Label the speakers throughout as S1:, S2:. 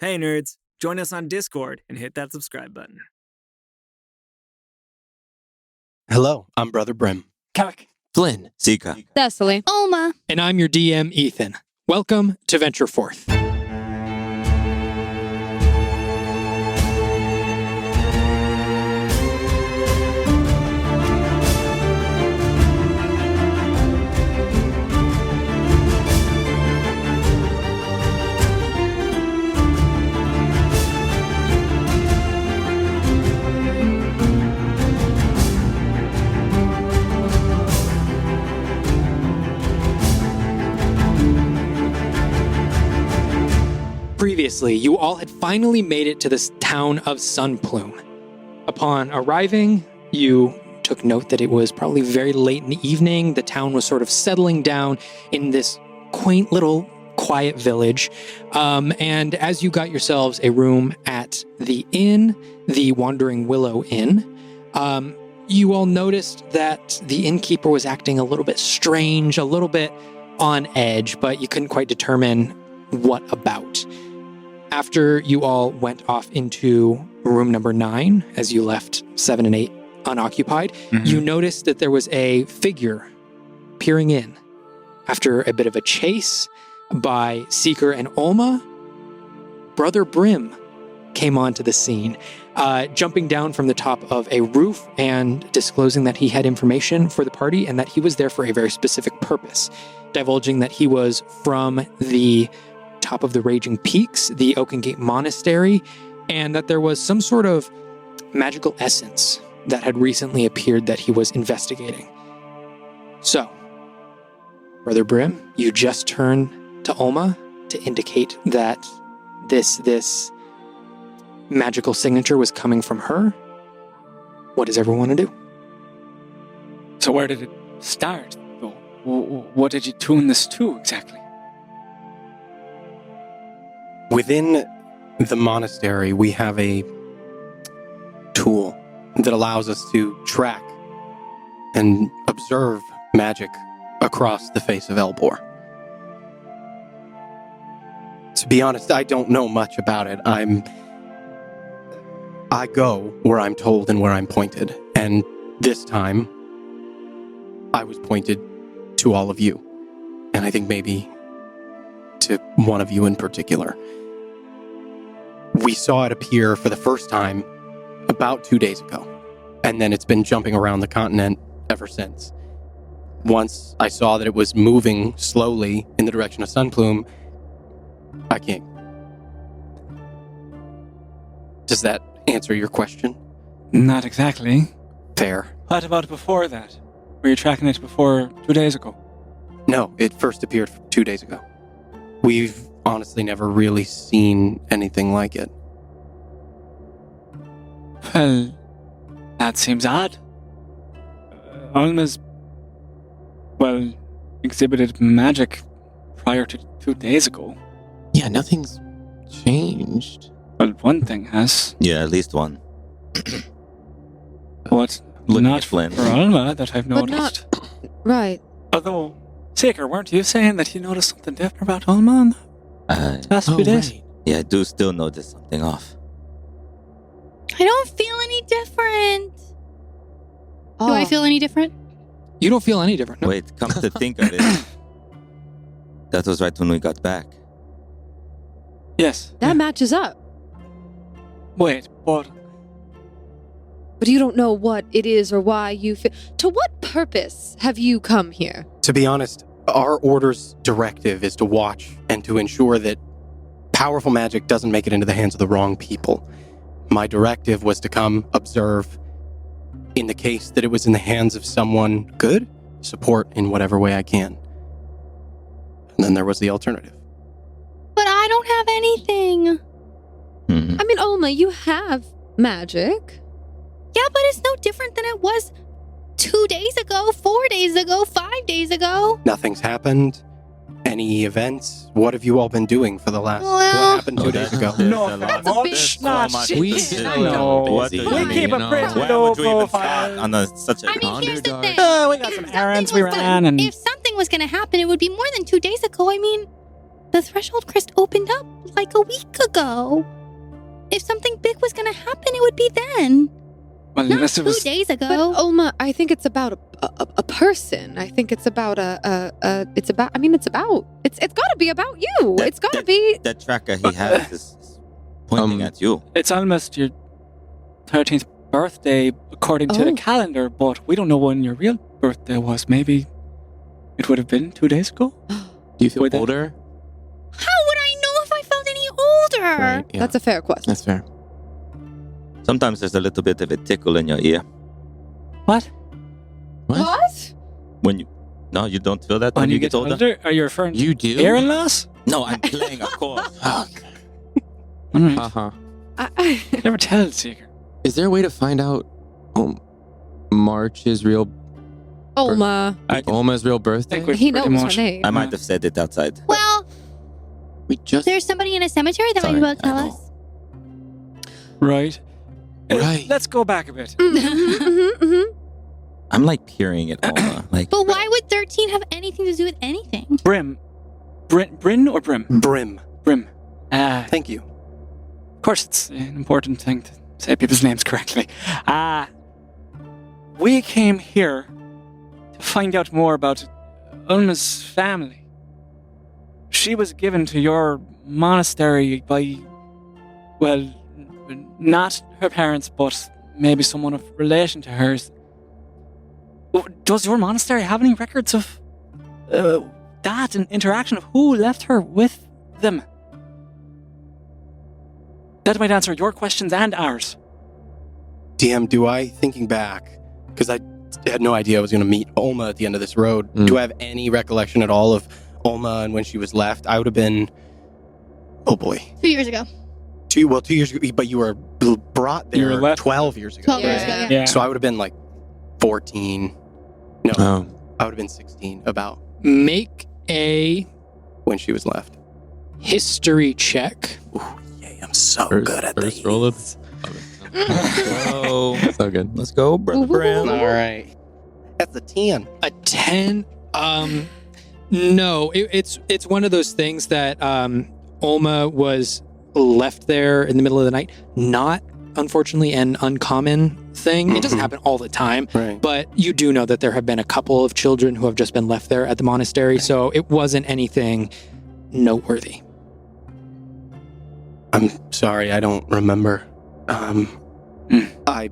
S1: Hey nerds, join us on Discord and hit that subscribe button.
S2: Hello, I'm Brother Brim.
S3: Kalik.
S4: Flynn.
S5: Zika.
S6: Cecily.
S7: Olma.
S3: And I'm your DM, Ethan. Welcome to Venture Forth. Previously, you all had finally made it to this town of Sunplume. Upon arriving, you took note that it was probably very late in the evening. The town was sort of settling down in this quaint little quiet village. And as you got yourselves a room at the inn, the Wandering Willow Inn, you all noticed that the innkeeper was acting a little bit strange, a little bit on edge, but you couldn't quite determine what about. After you all went off into room number 9, as you left 7 and 8 unoccupied, you noticed that there was a figure peering in. After a bit of a chase by Seeker and Olma, Brother Brim came onto the scene, jumping down from the top of a roof and disclosing that he had information for the party and that he was there for a very specific purpose, divulging that he was from the top of the Raging Peaks, the Oakengate Monastery, and that there was some sort of magical essence that had recently appeared that he was investigating. So, Brother Brim, you just turn to Olma to indicate that this magical signature was coming from her. What does everyone want to do?
S8: So where did it start, though? What did you tune this to, exactly?
S2: Within the monastery, we have a tool that allows us to track and observe magic across the face of Elbor. To be honest, I don't know much about it. I go where I'm told and where I'm pointed. And this time, I was pointed to all of you. And I think maybe to one of you in particular. We saw it appear for the first time about 2 days ago, and then it's been jumping around the continent ever since. Once I saw that it was moving slowly in the direction of Sunplume, I came. Does that answer your question?
S8: Not exactly.
S2: Fair.
S8: What about before that? Were you tracking it before 2 days ago?
S2: No, it first appeared 2 days ago. We've honestly never really seen anything like it.
S8: Well, that seems odd. Olma's, exhibited magic prior to 2 days ago.
S4: Yeah, nothing's changed.
S8: Well, one thing has.
S5: Yeah, at least one.
S8: What?
S5: Looking
S8: Not
S5: at Flynn.
S8: for Olma that I've
S6: But
S8: noticed.
S6: Right.
S8: Although, Seeker, weren't you saying that you noticed something different about Olma last few days?
S4: Right.
S5: Yeah, I do still notice something off.
S7: I don't feel any different.
S6: Oh.
S7: Do I feel any different?
S3: You don't feel any different. No?
S5: Wait, come to think of it, that was right when we got back.
S8: Yes.
S6: That matches up.
S8: Wait, but
S6: But you don't know what it is or why you feel. To what purpose have you come here?
S2: To be honest, our order's directive is to watch and to ensure that powerful magic doesn't make it into the hands of the wrong people. My directive was to come observe. In the case that it was in the hands of someone good, support in whatever way I can. And then there was the alternative.
S7: But I don't have anything.
S5: Mhm.
S6: I mean, Olma, you have magic.
S7: Yeah, but it's no different than it was 2 days ago, 4 days ago, 5 days ago.
S2: Nothing's happened. Any events? What have you all been doing for the last...
S7: Well-
S2: what happened 2
S5: Oh,
S2: days
S5: that-
S2: ago?
S5: there's
S8: No,
S5: a lot.
S8: that's a big
S5: There's
S8: not
S5: so much
S8: shit.
S3: We-
S5: to do.
S8: I know.
S5: What
S4: We
S5: do you
S8: we
S5: mean?
S8: keep a pretty
S5: Why
S8: low
S5: would you even
S8: profile.
S5: start on such a...
S7: I mean, here's the thing.
S8: We got
S7: If
S8: some
S7: something
S8: errands we
S7: was
S8: ran and...
S7: If something was going to happen, it would be more than 2 days ago. I mean, The threshold crest opened up like a week ago. If something big was gonna happen, it would be then.
S8: Well,
S7: Not
S8: unless
S7: 2
S8: it was.
S7: days ago.
S6: But Olma, I think it's about a person. I think it's about it's about. I mean, it's got to be about you. It's got to be.
S5: That tracker he has is pointing at you.
S8: It's almost your 13th birthday according to the
S6: Oh.
S8: calendar, but we don't know when your real birthday was. Maybe it would have been 2 days ago.
S4: Do you feel
S8: With that-
S4: older?
S7: How would I know if I felt any older?
S4: Right, yeah.
S6: That's a fair question.
S4: That's fair.
S5: Sometimes there's a little bit of a tickle in your ear.
S8: What?
S6: What?
S5: When you... No, you don't feel that when you get older?
S8: Are you referring to
S4: You do?
S8: hearing loss?
S5: No, I'm playing, of course.
S4: Okay.
S8: All right.
S4: Uh-huh.
S8: Never tell, Seeker.
S4: Is there a way to find out March's real...
S6: Olma.
S4: Alma's real birthday?
S8: think we-
S6: He
S8: pretty
S6: knows
S8: much.
S6: her name.
S5: I might have said it outside.
S7: Well,
S4: We just...
S7: there's somebody in a cemetery that might be
S5: Sorry,
S7: able to tell
S5: I know.
S7: us.
S8: Right.
S4: Right.
S8: Let's go back a bit.
S5: I'm like peering at Olma. Like,
S7: But why would 13 have anything to do with anything?
S8: Brim. Bryn or Brim?
S2: Brim.
S8: Brim.
S2: Thank you.
S8: Of course, it's an important thing to say people's names correctly. We came here to find out more about Ulma's family. She was given to your monastery by, well, not her parents, but maybe someone of relation to hers. Does your monastery have any records of that and interaction of who left her with them? That might answer your questions and ours.
S2: DM, thinking back, because I had no idea I was going to meet Olma at the end of this road,
S4: Mm.
S2: do I have any recollection at all of Olma and when she was left? I would have been, oh boy,
S7: 2 years ago.
S2: 2 years ago, but you were brought
S8: You were
S2: there
S8: left-
S2: 12 years ago.
S7: 12 years
S6: Yeah.
S7: ago, yeah.
S8: Yeah.
S2: So I would have been like 14. No,
S4: Oh.
S2: I would have been 16 about
S3: Make a
S2: when she was left.
S3: history check.
S2: Ooh, yay, I'm so
S4: First,
S2: good at
S4: first
S2: these.
S4: roll of...
S5: so
S4: So good.
S5: let's go, Brother Brim.
S2: All right. That's a 10.
S3: A 10? No, it's one of those things that Olma was left there in the middle of the night. Not, unfortunately, an uncommon thing. It doesn't
S2: Mhm.
S3: happen all the time,
S2: Right.
S3: but you do know that there have been a couple of children who have just been left there at the monastery, so it wasn't anything noteworthy.
S2: I'm sorry, I don't remember. I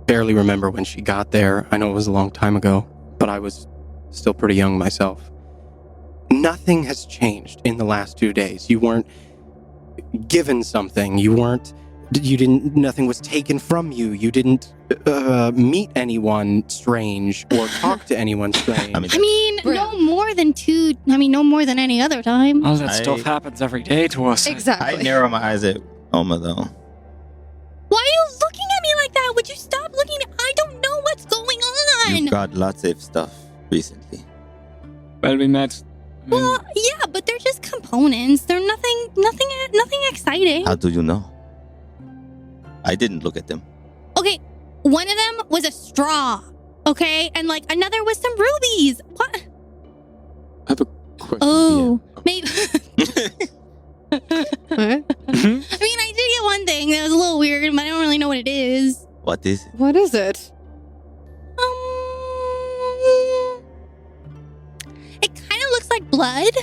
S2: barely remember when she got there. I know it was a long time ago, but I was still pretty young myself. Nothing has changed in the last 2 days. You weren't given something. Nothing was taken from you. You didn't meet anyone strange or talk to anyone strange.
S5: I mean,
S7: I mean, no more than no more than any other time.
S8: All that
S5: I-
S8: stuff happens every day to us.
S5: I
S6: Exactly.
S5: narrow my eyes at Olma, though.
S7: Why are you looking at me like that? Would you stop looking at me? I don't know what's going on.
S5: You've got lots of stuff recently.
S8: Well, we met. I mean,
S7: Well, yeah, but they're just components. They're nothing exciting.
S5: How do you know? I didn't look at them.
S7: Okay, one of them was a straw. Okay, and like another was some rubies. What?
S4: I have a question.
S7: Oh, maybe.
S6: What?
S7: I mean, I did get one thing that was a little weird, but I don't really know what it is.
S5: What is it?
S6: What is it?
S7: It kind of looks like blood.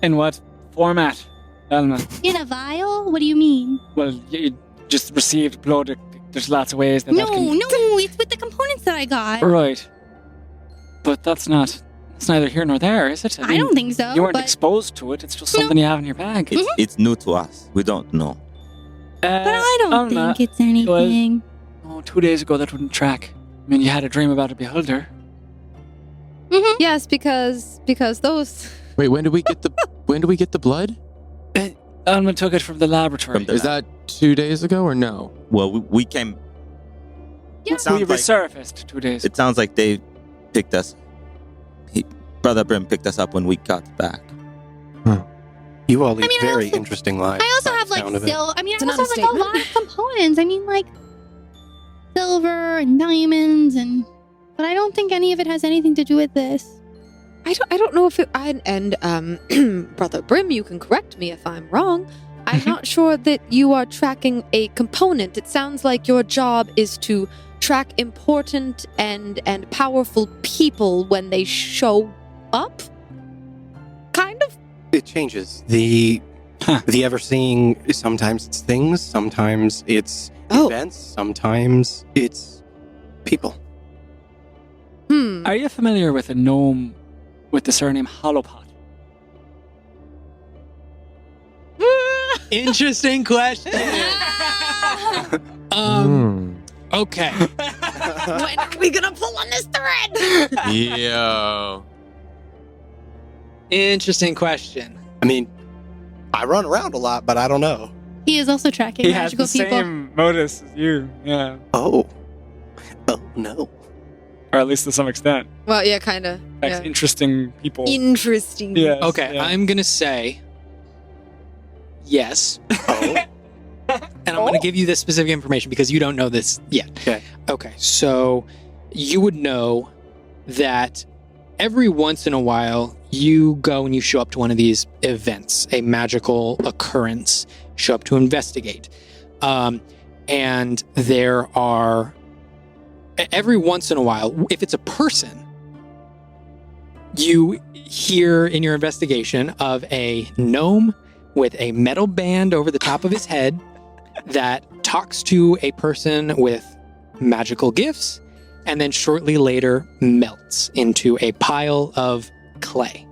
S8: in what format, Elma?
S7: In a vial? What do you mean?
S8: Well, you just received blood. There's lots of ways that
S7: No,
S8: that can...
S7: it's with the components that I got.
S8: Right. But that's neither here nor there, is it?
S7: I don't think so.
S8: You weren't
S7: but,
S8: exposed to it. It's just something you have in your bag.
S5: It's new to us. We don't know.
S7: but I don't
S8: Alma,
S7: think it's anything.
S8: 2 days ago, that wouldn't track. I mean, you had a dream about a beholder.
S6: Yes, because those.
S4: Wait, when did we get the blood?
S8: Alma took it from the laboratory.
S5: From the-
S4: Is that 2 days ago or no?
S5: Well, we came.
S7: Yeah.
S5: It sounds
S8: We
S5: like
S8: resurfaced 2 days.
S5: it sounds like they picked us. Brother Brim picked us up when we got back.
S2: You all lead
S7: I mean, I
S2: very
S7: also-
S2: interesting lives.
S7: I also
S2: by
S7: have
S2: the
S7: like
S2: sound of it.
S7: silver. I mean,
S6: It's
S7: I
S6: an
S7: also have like a
S6: understatement.
S7: lot of components. I mean, like silver and diamonds, but I don't think any of it has anything to do with this.
S6: I don't know if it, Brother Brim, you can correct me if I'm wrong. I'm not sure that you are tracking a component. It sounds like your job is to track important and powerful people when they show up. Kind of.
S2: It changes. The ever-seeing, sometimes it's things, sometimes it's events, sometimes it's people.
S8: Are you familiar with a gnome with the surname Hollowpot?
S3: Interesting question. Okay.
S6: When are we gonna pull on this thread?
S4: Yo.
S3: Interesting question.
S2: I mean, I run around a lot, but I don't know.
S7: He is also tracking
S8: He has
S7: magical
S8: the
S7: people.
S8: same modus as you, yeah.
S2: Oh no.
S8: Or at least to some extent.
S6: Well, yeah, kind of.
S8: That's interesting people.
S6: Interesting.
S8: Yes,
S3: Okay,
S8: yeah.
S3: I'm gonna say yes.
S2: Oh.
S3: And I'm going to give you this specific information because you don't know this yet.
S2: Okay.
S3: Okay, so you would know that every once in a while you go and you show up to one of these events, a magical occurrence, show up to investigate. And there are, every once in a while, if it's a person, you hear in your investigation of a gnome with a metal band over the top of his head that talks to a person with magical gifts and then shortly later melts into a pile of clay.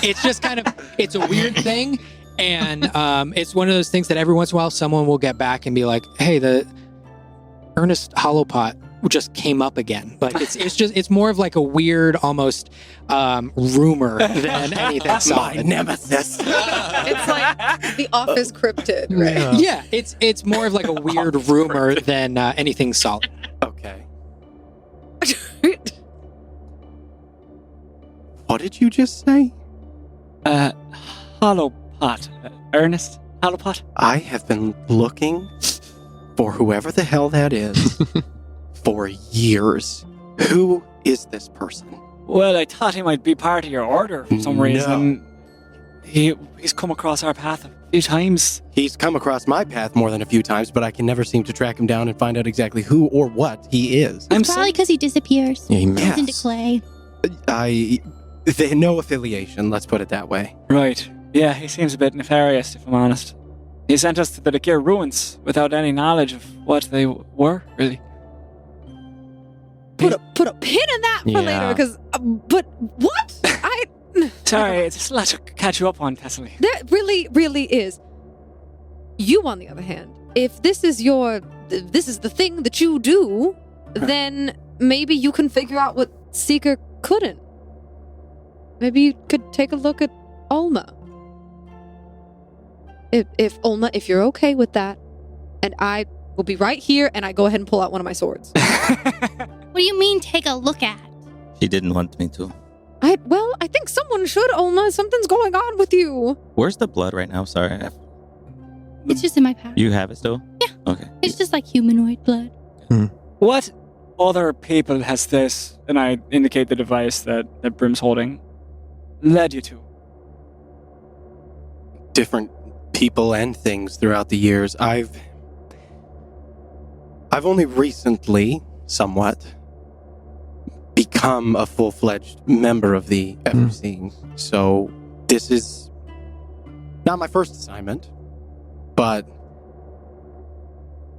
S3: It's just kind of, it's a weird thing. And it's one of those things that every once in a while someone will get back and be like, hey, the Ernest Hollowpot just came up again. Like it's more of like a weird almost rumor than anything solid.
S2: My nemesis.
S6: It's like the Office cryptid, right?
S3: Yeah, it's more of like a weird rumor than anything solid.
S2: Okay. What did you just say?
S8: Hollowpot. Ernest Hollowpot?
S2: I have been looking for whoever the hell that is for years. Who is this person?
S8: Well, I thought he might be part of your order for some
S2: No.
S8: reason. He's come across our path a few times.
S2: He's come across my path more than a few times, but I can never seem to track him down and find out exactly who or what he is.
S8: I'm
S7: Probably because he disappears.
S4: Yeah, he
S7: Turns
S2: Yes.
S7: into clay.
S2: No affiliation, let's put it that way.
S8: Right. Yeah, he seems a bit nefarious, if I'm honest. He sent us to the Lakir ruins without any knowledge of what they were, really.
S6: Put a pin in that for
S4: Yeah.
S6: later, because. But what?
S8: Sorry, it's just a lot to catch you up on, Tessely.
S6: There really, really is. You, on the other hand, if this is the thing that you do, then maybe you can figure out what Seeker couldn't. Maybe you could take a look at Olma. If Olma, if you're okay with that, and I will be right here, and I go ahead and pull out one of my swords.
S7: What do you mean, take a look at?
S5: She didn't want me to.
S6: I think someone should, Olma. Something's going on with you.
S5: Where's the blood right now? Sorry.
S7: It's just in my pouch.
S5: You have it still?
S7: Yeah.
S5: Okay.
S7: It's just like humanoid blood.
S8: What other people has this, and I indicate the device that Brim's holding, led you to?
S2: Different people and things throughout the years. I've only recently, somewhat, become a full-fledged member of the Ever-Seeing. So this is not my first assignment, but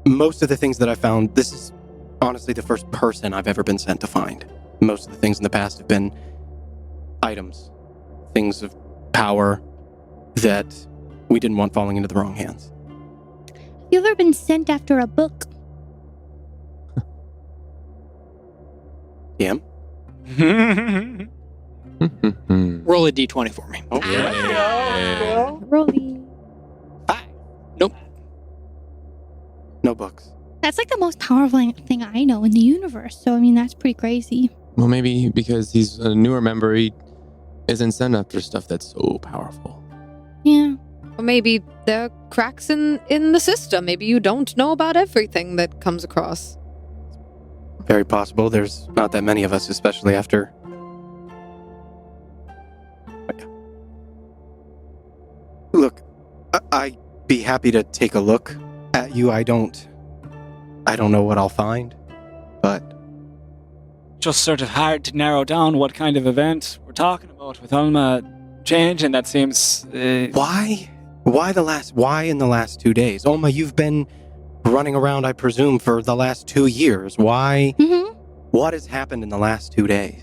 S2: most of the things that I found, this is honestly the first person I've ever been sent to find. Most of the things in the past have been items, things of power that we didn't want falling into the wrong hands.
S7: Have you ever been sent after a book?
S2: Yeah.
S3: Roll a d20 for me.
S2: Oh,
S4: Yeah.
S7: Rolly.
S2: No books.
S7: That's like the most powerful thing I know in the universe. So, I mean, that's pretty crazy.
S4: Well, maybe because he's a newer member, he isn't sent after stuff that's so powerful.
S7: Yeah.
S6: Or maybe there are cracks in the system. Maybe you don't know about everything that comes across.
S2: very possible. There's not that many of us, especially after. Look, I'd be happy to take a look at you. I don't know what I'll find, but
S8: Just sort of hard to narrow down what kind of event we're talking about with Olma changing. That seems.
S2: why? Why in the last 2 days? Olma, you've been running around, I presume, for the last 2 years. Why?
S7: Mm-hmm.
S2: What has happened in the last 2 days?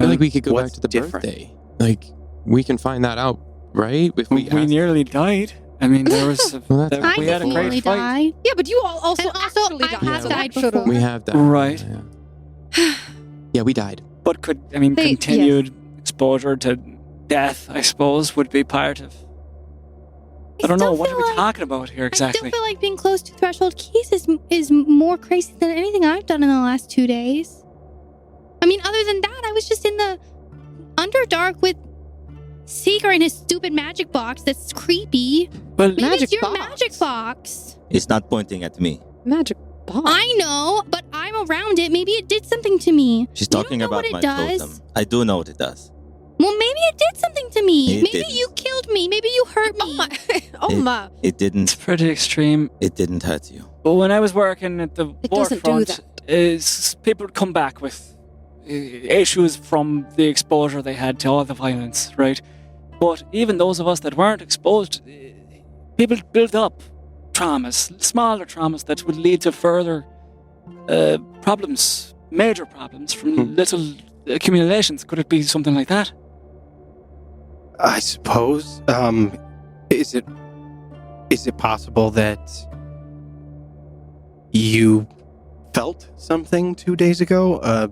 S4: I feel like we could go back
S2: What's
S4: to the
S2: different?
S4: birthday. Like, we can find that out, right? If
S8: We
S4: ask-
S8: nearly died. I mean, there was.
S4: Well, that's
S7: I
S8: we had a
S7: didn't
S8: great
S7: really
S8: fight.
S7: die.
S6: Yeah, but you all also
S7: And also,
S6: actually
S7: I
S6: died.
S7: have
S6: so
S7: died
S6: that should've-
S7: before.
S4: we have that.
S8: Right.
S4: Yeah. Yeah, we died.
S8: But
S6: They-
S8: continued exposure to death, I suppose, would be part of. I don't know.
S7: still
S8: What are
S7: feel
S8: we
S7: like-
S8: talking about here
S7: I
S8: exactly?
S7: still feel like being close to threshold keys is more crazy than anything I've done in the last 2 days. I mean, other than that, I was just in the Underdark with Seeker in his stupid magic box that's creepy.
S8: Well,
S7: Maybe
S6: Magic
S7: it's your
S6: box?
S7: magic box.
S5: He's not pointing at me.
S6: Magic bomb.
S7: I know, but I'm around it. Maybe it did something to me.
S5: She's
S7: You don't
S5: talking
S7: know
S5: about
S7: what it
S5: my
S7: does?
S5: totem. I do know what it does.
S7: Well, maybe it did something to me.
S5: It
S7: Maybe
S5: didn't.
S7: you killed me. Maybe you hurt
S6: Oh
S7: me.
S6: my! Oh my!
S5: It
S8: it's
S5: didn't.
S8: pretty extreme.
S5: It didn't hurt you.
S8: But when I was working at the
S6: It doesn't do
S8: forefront, people would come back with issues from the exposure they had to all the violence, right? But even those of us that weren't exposed, people built up traumas, smaller traumas that would lead to further problems, major problems from little accumulations. Could it be something like that?
S2: I suppose. Is it possible that you felt something 2 days ago?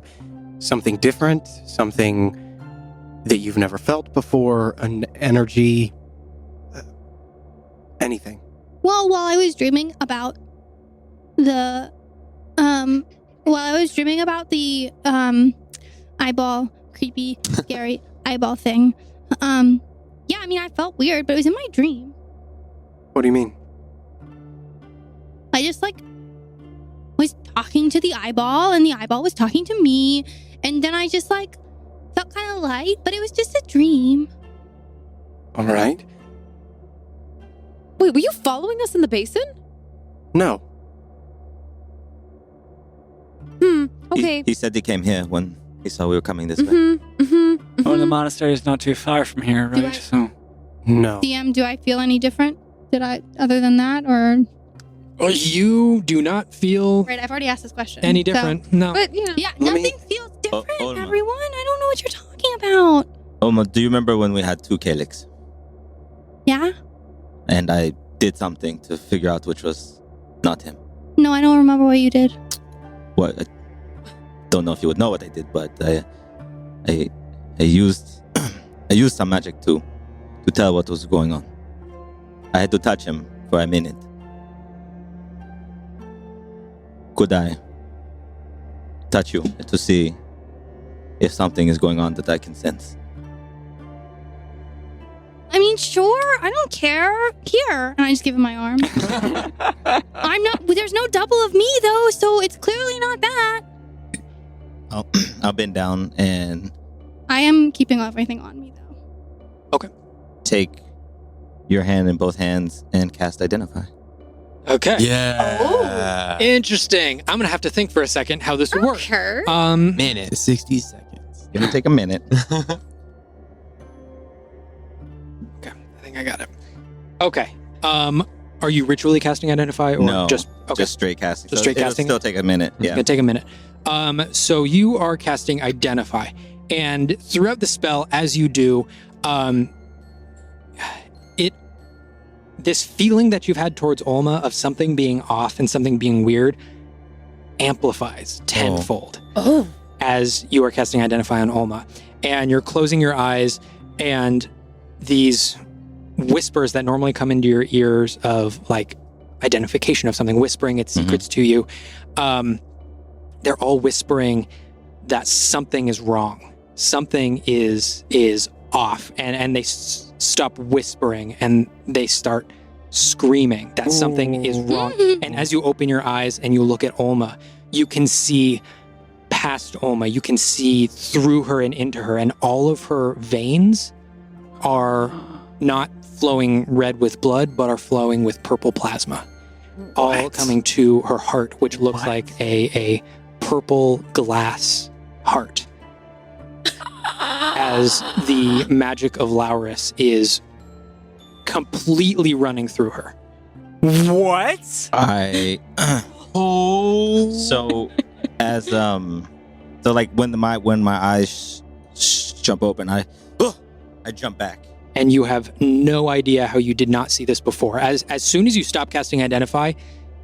S2: Something different? Something that you've never felt before? An energy? Anything?
S7: Well, while I was dreaming about the eyeball, creepy, scary eyeball thing, yeah, I mean, I felt weird, but it was in my dream.
S2: What do you mean?
S7: I just was talking to the eyeball, and the eyeball was talking to me, and then I just felt kind of light, but it was just a dream.
S2: All right.
S6: Wait, were you following us in the basin?
S2: No.
S6: Okay.
S5: He said he came here when he saw we were coming this way.
S8: Oh, the monastery is not too far from here,
S7: Do
S8: right?
S7: I-
S8: So
S2: No.
S7: DM, do I feel any different? Other than that, or
S3: You do not feel
S7: right? I've already asked this question.
S3: any
S7: So-
S3: different. No.
S6: But you know,
S7: yeah,
S2: Let me-
S7: nothing feels different,
S5: Olma.
S7: everyone. I don't know what you're talking about.
S5: Olma, do you remember when we had 2 Calyx?
S7: Yeah?
S5: And I did something to figure out which was not him.
S7: No, I don't remember what you did.
S5: What? I don't know if you would know what I did, but I used I used some magic to tell what was going on. I had to touch him for a minute. Could I touch you to see if something is going on that I can sense?
S7: I mean, sure, I don't care. Here. And I just give him my arm. There's no double of me, though, so it's clearly not that.
S5: I'll bend down and
S7: I am keeping everything on me, though.
S5: take your hand in both hands and cast Identify.
S3: Okay.
S4: Yeah.
S3: Interesting. I'm gonna have to think for a second how this would work.
S6: okay.
S4: Minute. 60 seconds.
S5: It'll take a minute.
S3: Okay, I think I got it. Okay. Are you ritually casting Identify or
S5: No,
S3: just okay?
S5: Just straight casting.
S3: Just straight casting?
S5: It'll still take a minute.
S3: It's
S5: Yeah.
S3: gonna take a minute. So you are casting Identify, and throughout the spell, as you do, this feeling that you've had towards Olma of something being off and something being weird amplifies tenfold
S6: Oh.
S3: as you are casting Identify on Olma, and you're closing your eyes, and these whispers that normally come into your ears of identification of something, whispering its secrets to you, they're all whispering that something is wrong, something is off, and they stop whispering and they start screaming that something is wrong. And as you open your eyes and you look at Olma, you can see past Olma. You can see through her and into her, and all of her veins are not flowing red with blood, but are flowing with purple plasma. All coming to her heart, which looks like a purple glass heart. As the magic of Laurus is completely running through her.
S1: What?
S5: So as so like when my eyes jump open, I jump back.
S3: And you have no idea how you did not see this before. As soon as you stop casting Identify,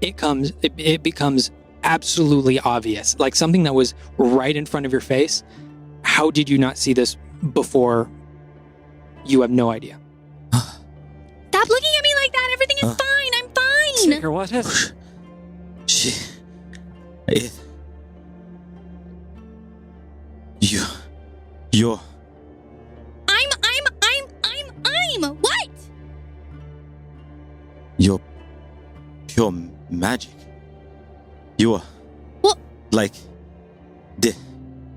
S3: it becomes absolutely obvious, like something that was right in front of your face. How did you not see this before? You have no idea.
S7: Stop looking at me like that. Everything is fine. I'm fine.
S8: Seeker, what is?
S5: You're.
S7: I'm what?
S5: You're pure magic. You are.
S7: What?
S5: Like the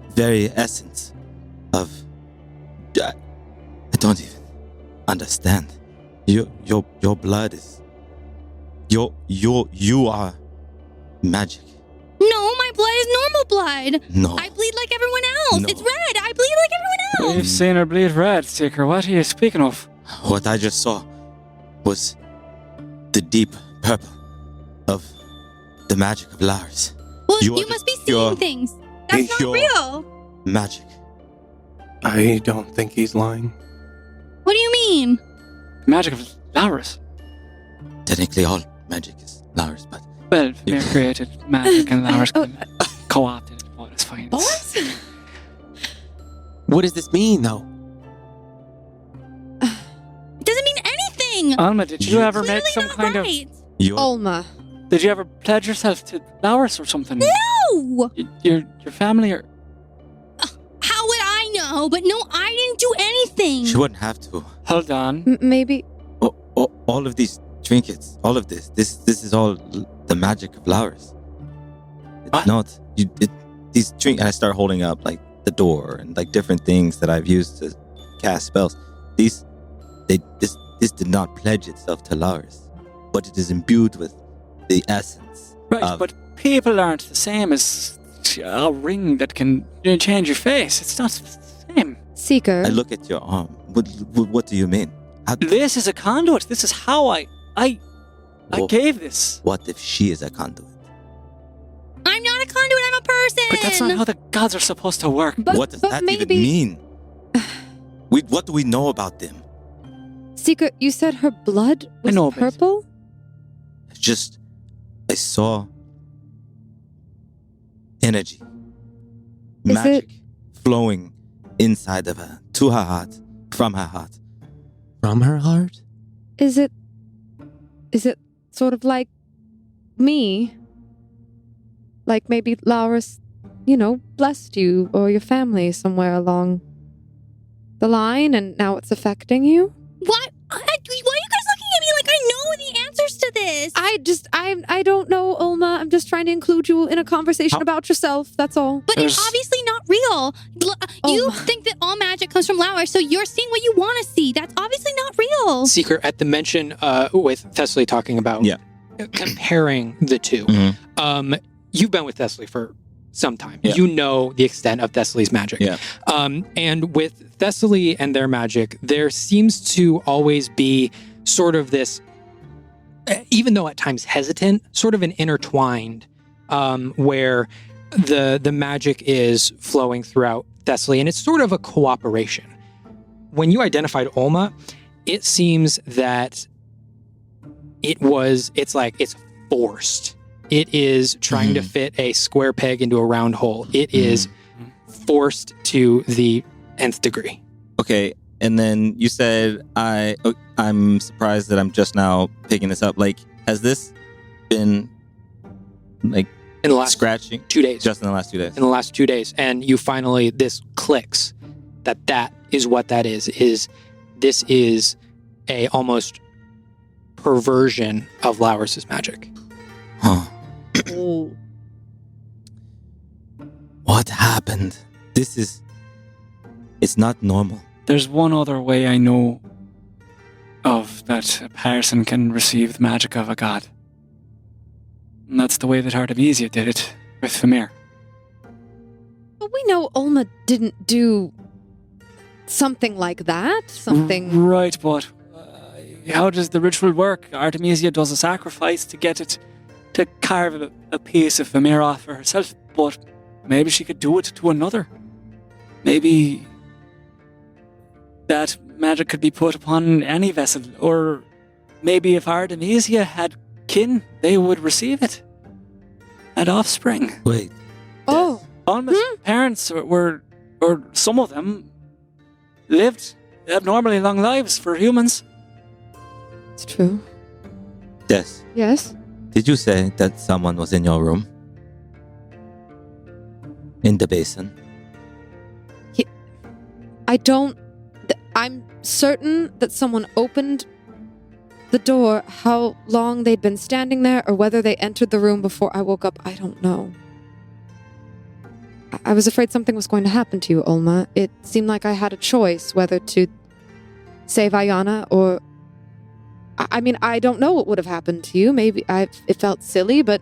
S5: very essence of. I don't even understand. Your blood is. You are magic.
S7: No, my blood is normal blood.
S5: No.
S7: I bleed like everyone else.
S5: No.
S7: It's red. I bleed like everyone else.
S8: We've seen her bleed red, Seeker. What are you speaking of?
S5: What I just saw was the deep purple of the magic of Lars.
S7: Well,
S5: You
S7: you
S5: are
S7: must be
S5: pure-
S7: seeing things. That's not
S5: pure-
S7: real.
S5: Magic.
S2: I don't think he's lying.
S7: What do you mean?
S8: Magic of Laurus.
S5: Technically, all magic is Lars, but
S8: Well, Mir created magic and Laurus co-opted it. Oh, it's fine.
S6: What?
S4: What does this mean, though?
S7: It doesn't mean anything.
S8: Alma, did you ever
S7: Clearly
S8: make some
S7: not
S8: kind
S7: right.
S5: you're
S6: Olma.
S8: Did you ever pledge yourself to Laurus or something?
S7: No.
S8: Your family or...
S7: How would I know? But no, I didn't do anything.
S5: she wouldn't have to.
S8: Hold on.
S6: Maybe.
S5: All of these trinkets, all of this is all the magic of Lars. It's not. These trinkets. I start holding up like the door and like different things that I've used to cast spells. This did not pledge itself to Lars, but it is imbued with the essence.
S8: Right,
S5: of,
S8: but people aren't the same as a ring that can change your face. It's not the same.
S6: Seeker.
S5: I look at your arm. What do you mean?
S8: This is a conduit. This is how I
S5: Well,
S8: gave this.
S5: What if she is a conduit?
S7: I'm not a conduit. I'm a person.
S8: But that's not how the gods are supposed to work.
S6: But,
S5: What does
S6: but
S5: that
S6: maybe,
S5: even mean? What do we know about them?
S6: Seeker, you said her blood was
S8: know a bit.
S6: purple?
S5: I saw energy,
S6: Is
S5: magic flowing inside of her, to her heart, from her heart.
S4: From her heart?
S6: Is it sort of like me? Like maybe Laurus, blessed you or your family somewhere along the line and now it's affecting you?
S7: What? Why are you guys looking at me like I know the answers to this?
S6: I don't know, Olma. I'm just trying to include you in a conversation about yourself. That's all.
S7: But it's
S8: There's-
S7: obviously not real. You
S6: Oh.
S7: think that all magic comes from Laura, so you're seeing what you want to see. That's obviously not real.
S3: Seeker, at the mention with Thessaly talking about
S5: Yeah.
S3: comparing the two,
S5: Mhm.
S3: you've been with Thessaly for some time.
S5: Yeah.
S3: You know the extent of Thessaly's magic.
S5: Yeah.
S3: And with Thessaly and their magic, there seems to always be sort of this, even though at times hesitant, sort of an intertwined, where the magic is flowing throughout Thessaly, and it's sort of a cooperation. When you identified Olma, it seems that it's forced. It is trying to fit a square peg into a round hole. It is forced to the nth degree.
S5: Okay, and then you said I'm surprised that I'm just now picking this up. Like, has this been like
S3: In the last
S5: scratching
S3: 2 days.
S5: just in the last 2 days?
S3: In the last 2 days. And you finally, this clicks that is what that is this is a almost perversion of Laurus's magic.
S5: Huh. What happened? It's not normal.
S8: There's one other way I know of that a person can receive the magic of a god. And that's the way that Artemisia did it with Famir.
S6: But we know Olma didn't do something like that. Something.
S8: Right, but how does the ritual work? Artemisia does a sacrifice to get it to carve a piece of Famir off for herself, but maybe she could do it to another. Maybe that magic could be put upon any vessel, or maybe if Artemisia had kin, they would receive it. Had offspring.
S5: Wait.
S6: Oh.
S8: Alma's parents were, or some of them, lived abnormally long lives for humans.
S6: It's true.
S5: Yes.
S6: Yes.
S5: Did you say that someone was in your room? In the basin?
S6: I'm certain that someone opened the door. How long they'd been standing there, or whether they entered the room before I woke up, I don't know. I was afraid something was going to happen to you, Olma. It seemed like I had a choice whether to save Ayana or... I mean, I don't know what would have happened to you. Maybe it felt silly, but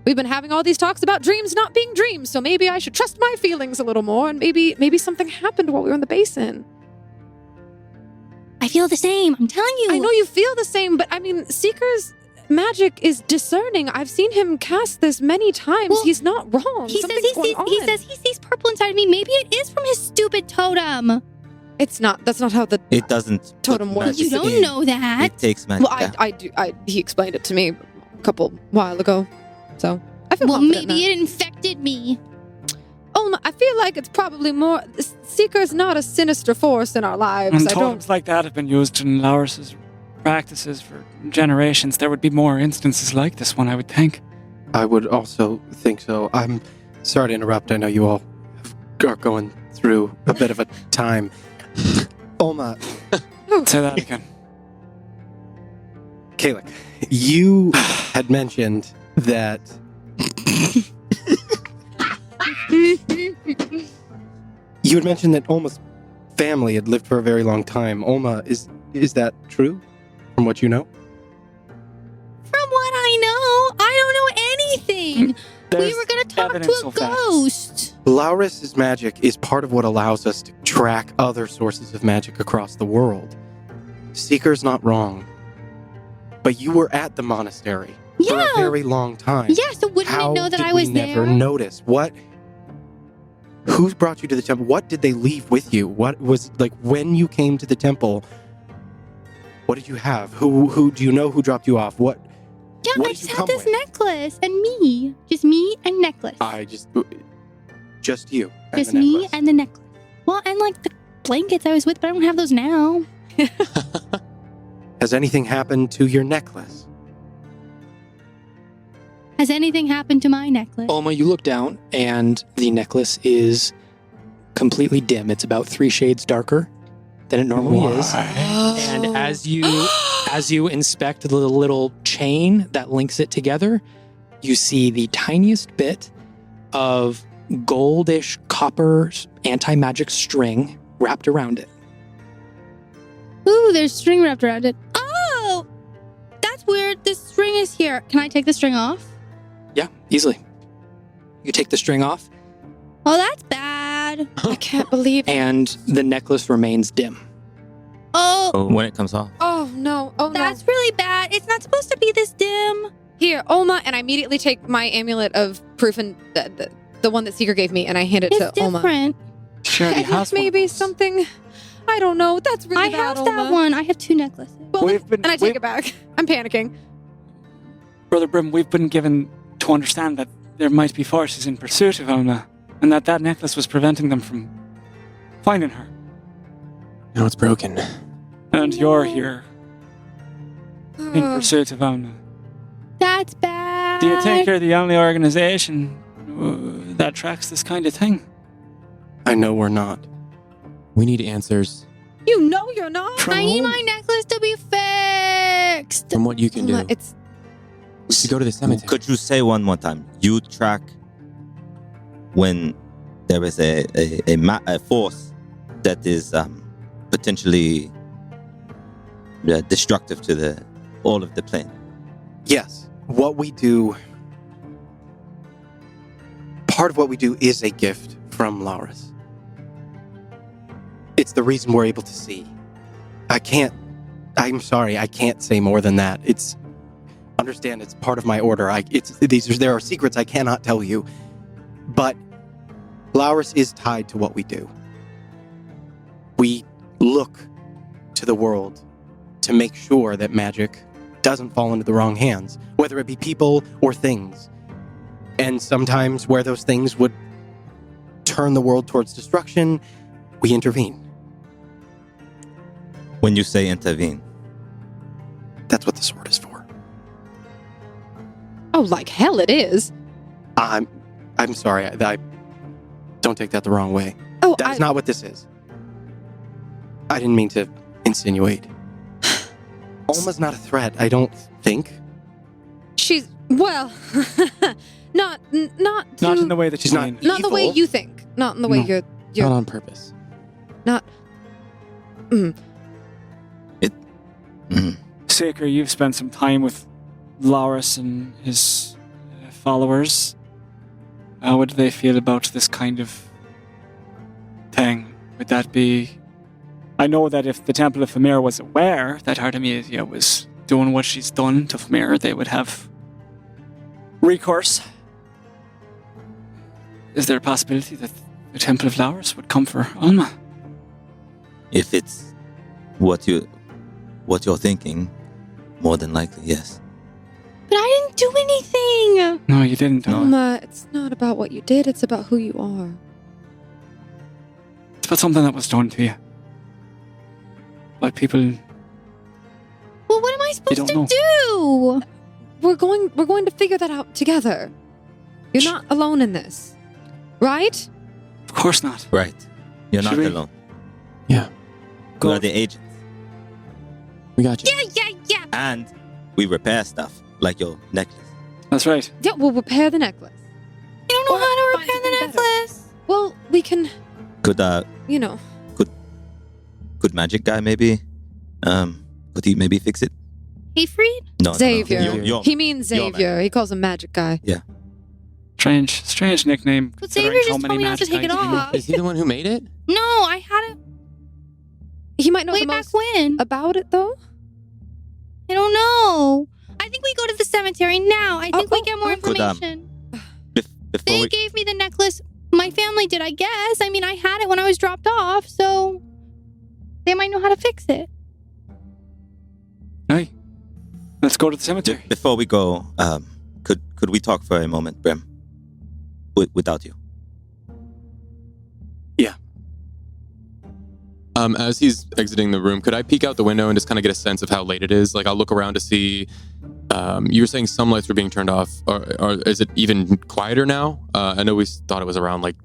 S6: we've been having all these talks about dreams not being dreams, so maybe I should trust my feelings a little more, and maybe something happened while we were in the basin.
S7: I feel the same. I'm telling you.
S6: I know you feel the same, but I mean, Seeker's magic is discerning. I've seen him cast this many times.
S7: Well,
S6: he's not wrong.
S7: He says he sees purple inside of me. Maybe it is from his stupid totem.
S6: It's not. That's not how the
S5: It doesn't.
S6: totem
S5: put
S6: works.
S5: magic
S7: You don't
S5: in.
S7: know that.
S5: It takes magic.
S6: Well, I do. He explained it to me a while ago, so I feel
S7: Well,
S6: confident
S7: maybe
S6: now.
S7: it infected me.
S6: Olma, I feel like it's probably more. Seeker's not a sinister force in our lives.
S8: And
S6: I
S8: totems
S6: don't.
S8: like that have been used in Laurus's practices for generations. There would be more instances like this one, I would think.
S2: I would also think so. I'm sorry to interrupt. I know you all are going through a bit of a time. Olma,
S8: Say that again.
S2: Kalik, you had mentioned that Olma's family had lived for a very long time. Olma, is that true from what you know?
S7: From what I know, I don't know anything. We
S8: There's
S7: were going to talk
S8: evidence
S7: to a
S8: of that.
S7: ghost.
S2: Laurus's magic is part of what allows us to track other sources of magic across the world. Seeker's not wrong. But you were at the monastery for
S7: Yeah.
S2: a very long time.
S7: Yeah, so wouldn't
S2: How
S7: it know that
S2: did
S7: I was
S2: we never
S7: there?
S2: notice? Who brought you to the temple? What did they leave with you? What was, like, when you came to the temple, what did you have? Who do you know who dropped you off? What
S7: Yeah,
S2: What
S7: I
S2: did
S7: just
S2: you
S7: had
S2: come
S7: this
S2: with?
S7: necklace and me. Just me and necklace.
S2: just you. and
S7: Just
S2: the
S7: me
S2: necklace.
S7: and the necklace. Well, and like the blankets I was with, but I don't have those now.
S2: Has anything happened to your necklace?
S7: Has anything happened to my necklace?
S3: Olma, you look down, and the necklace is completely dim. It's about 3 shades darker than it normally is. And as you inspect the little chain that links it together, you see the tiniest bit of goldish copper anti-magic string wrapped around it.
S7: Ooh, there's string wrapped around it. Oh! That's weird. This string is here. Can I take the string off?
S3: Yeah, easily. You take the string off,
S7: Oh, that's bad.
S6: I can't believe.
S3: and the necklace remains dim.
S7: Oh,
S5: When it comes off.
S6: Oh no! Oh
S7: that's really bad. It's not supposed to be this dim.
S6: no! Here, Olma, and I immediately take my amulet of proof and the one that Seeker gave me, and I hand it
S7: It's
S6: to Olma.
S7: different.
S8: She already has one of
S6: Maybe
S8: those.
S6: something. I don't know. That's really
S7: I
S6: bad,
S7: have that
S6: Olma.
S7: one. I have 2 necklaces.
S6: Well,
S8: We've been-
S6: and I take
S8: we've-
S6: it back. I'm panicking.
S8: Brother Brim, we've been given to understand that there might be forces in pursuit of Olma, and that necklace was preventing them from finding her.
S4: Now it's broken.
S8: And you're here in pursuit of Olma.
S7: That's bad.
S8: Do you think you're the only organization that tracks this kind of thing?
S2: I know we're not.
S4: We need answers
S6: You know you're not.
S8: From
S7: I need
S8: whom?
S7: my necklace to be fixed.
S4: from what you can do.
S6: Olma, it's
S4: We should go to the cemetery.
S5: Could you say one more time? You track when there is a force that is potentially destructive to all of the plane.
S2: Yes. What we do... Part of what we do is a gift from Laurus. It's the reason we're able to see. I'm sorry, I can't say more than that. Understand, it's part of my order. There are secrets I cannot tell you. But Laurus is tied to what we do. We look to the world to make sure that magic doesn't fall into the wrong hands, whether it be people or things. And sometimes where those things would turn the world towards destruction, we intervene.
S5: When you say intervene,
S2: That's what the sword is for.
S6: Oh, like hell it is.
S2: I'm sorry. I don't take that the wrong way.
S6: Oh,
S2: That's not what this is. I didn't mean to insinuate. Olma's not a threat, I don't think.
S6: She's, well, not
S8: Not in the way that
S2: She's
S8: you
S2: not
S8: mean.
S6: Not the way
S2: evil.
S6: you think. Not in the way
S8: No.
S6: you're
S4: Not on purpose.
S6: not.
S8: Saker, you've spent some time with Laurus and his followers. How would they feel about this kind of thing? Would that be... I know that if the Temple of Famir was aware that Artemisia was doing what she's done to Famir, they would have recourse. Is there a possibility that the Temple of Laurus would come for Olma?
S5: if it's what you're thinking, more than likely, yes.
S7: But I didn't do anything.
S8: No, you didn't.
S5: No.
S6: Alma, it's not about what you did, it's about who you are.
S8: It's about something that was done to you. By people.
S7: Well, what am I supposed
S8: don't
S7: to
S8: know.
S7: do?
S6: We're going to figure that out together. You're not alone in this. Right?
S8: Of course not.
S5: Right. You're not
S8: Should we-
S5: alone.
S4: Yeah.
S5: We are the agents.
S4: We got you.
S7: Yeah.
S5: And we repair stuff, like your necklace.
S8: That's right.
S6: Yeah, we'll repair the necklace.
S7: I don't know
S6: Or
S7: how to
S6: find
S7: repair the
S6: something better.
S7: necklace.
S6: Well, we can,
S5: Could
S6: you know.
S5: could magic guy maybe could he maybe fix it?
S7: Hayfried?
S5: No.
S6: Xavier.
S5: You're-
S6: He means
S5: You're
S6: Xavier. He calls him Magic Guy.
S8: Strange nickname.
S7: Could
S8: considering
S7: Xavier
S8: how
S7: just
S8: many
S7: told me not to
S8: magic
S7: take it
S8: guys you know.
S7: off?
S4: Is he the one who made it?
S7: No, I had it
S6: He might know
S7: way
S6: the
S7: back
S6: most
S7: when.
S6: about it, though.
S7: I don't know. I think we go to the cemetery now. I think we get more
S5: Could,
S7: information.
S5: Before
S7: They
S5: we,
S7: gave me the necklace. My family did, I guess. I mean, I had it when I was dropped off, so they might know how to fix it.
S8: Hey, let's go to the cemetery.
S5: before we go, could we talk for a moment, Brim? Without you.
S4: As he's exiting the room, could I peek out the window and just kind of get a sense of how late it is? Like, I'll look around to see. You were saying some lights were being turned off, or is it even quieter now? I know we thought it was around like.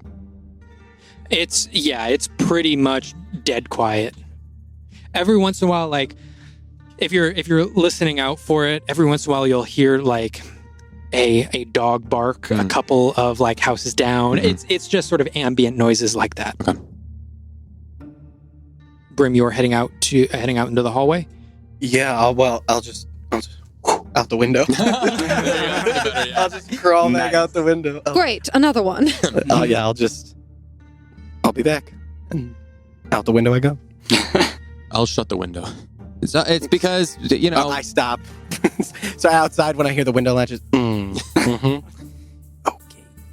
S3: It's pretty much dead quiet. Every once in a while, like if you're listening out for it, every once in a while you'll hear like a dog bark, a couple of like houses down. It's just sort of ambient noises like that.
S4: Okay.
S3: Brim, you're heading out into the hallway.
S2: Yeah, I'll just out the window. I'll just crawl back out the window. Oh.
S6: Great, another one.
S2: Yeah, I'll be back. And out the window I go.
S4: I'll shut the window. It's because you know.
S2: I stop. So outside when I hear the window latches. Okay.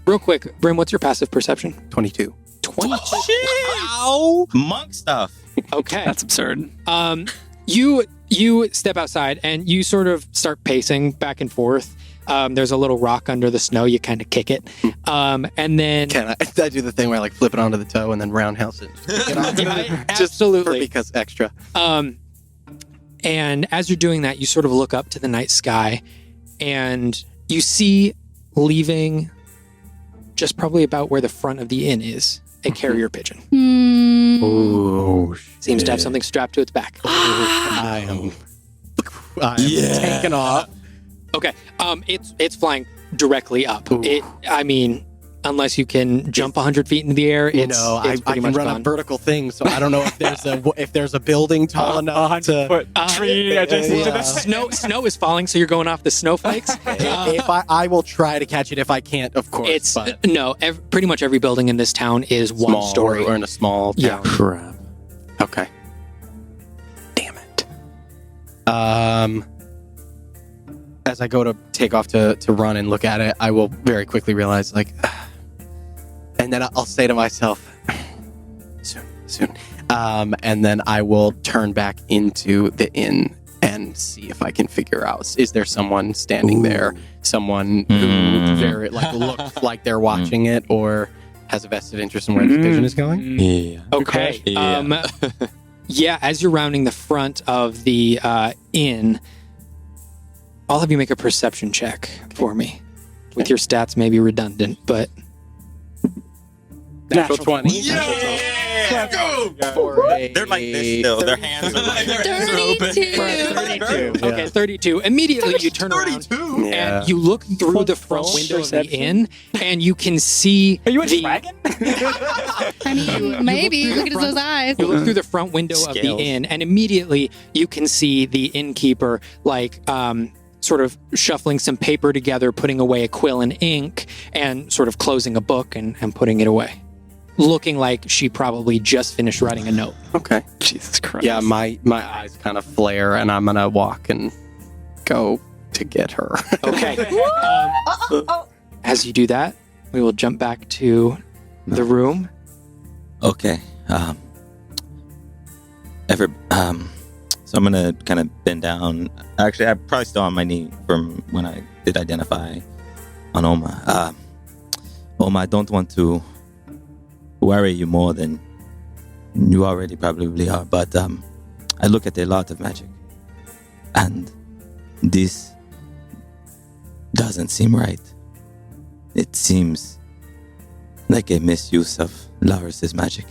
S3: Real quick, Brim, what's your passive perception?
S2: 22.
S3: 22.
S5: Ow! Monk stuff.
S3: Okay.
S8: That's absurd.
S3: You step outside and you sort of start pacing back and forth. There's a little rock under the snow. You kind of kick it, and then
S2: Can I do the thing where I like flip it onto the toe and then roundhouse it?
S3: Yeah,
S2: Just
S3: absolutely.
S2: because extra.
S3: And as you're doing that, you sort of look up to the night sky, and you see leaving just probably about where the front of the inn is a carrier pigeon.
S2: Oh,
S3: Seems to have something strapped to its back.
S2: I am taking off.
S3: Okay. It's flying directly up.
S2: Ooh.
S3: I mean, unless you can jump 100 feet into the air. It's
S2: I
S3: pretty
S2: can
S3: much
S2: run
S3: gone.
S2: up vertical things, so I don't know if there's a building tall enough to.
S8: 100-foot tree adjacent to
S2: yeah.
S8: this.
S3: Snow is falling, so you're going off the snowflakes.
S2: If I will try to catch it. If I can't, of course.
S3: It's
S2: but
S3: pretty much every building in this town is one
S2: small
S3: story.
S2: or in a small
S3: Yeah.
S2: town.
S4: Crap.
S2: Okay. Damn it. As I go to take off to run and look at it, I will very quickly realize, like, and then I'll say to myself, soon. And then I will turn back into the inn and see if I can figure out, is there someone standing there, someone who very looks like they're watching it or has a vested interest in where the vision is going?
S4: Yeah.
S3: Okay.
S4: Yeah.
S3: Yeah, as you're rounding the front of the inn, I'll have you make a perception check for me. With your stats maybe redundant, but
S2: Natural 20. For a
S5: They're like this still. Their hands are like
S7: 32.
S3: okay, 32. Immediately you turn around
S2: Yeah.
S3: and you look through the front window of the inn and you can see
S8: Are you a
S3: the
S8: dragon?
S7: I mean, maybe. Look at those eyes.
S3: You look through the front window of the
S2: Scales.
S3: inn, and immediately you can see the innkeeper, sort of shuffling some paper together, putting away a quill and ink, and sort of closing a book and putting it away. Looking like she probably just finished writing a note.
S2: Okay.
S8: Jesus Christ.
S2: Yeah, my eyes kind of flare, and I'm gonna walk and go to get her.
S3: Okay. As you do that, we will jump back to the room.
S5: Okay. So I'm gonna kind of bend down. Actually, I'm probably still on my knee from when I did identify on Olma. Olma, I don't want to worry you more than you already probably are, but I look at a lot of magic, and this doesn't seem right. It seems like a misuse of Laris's magic.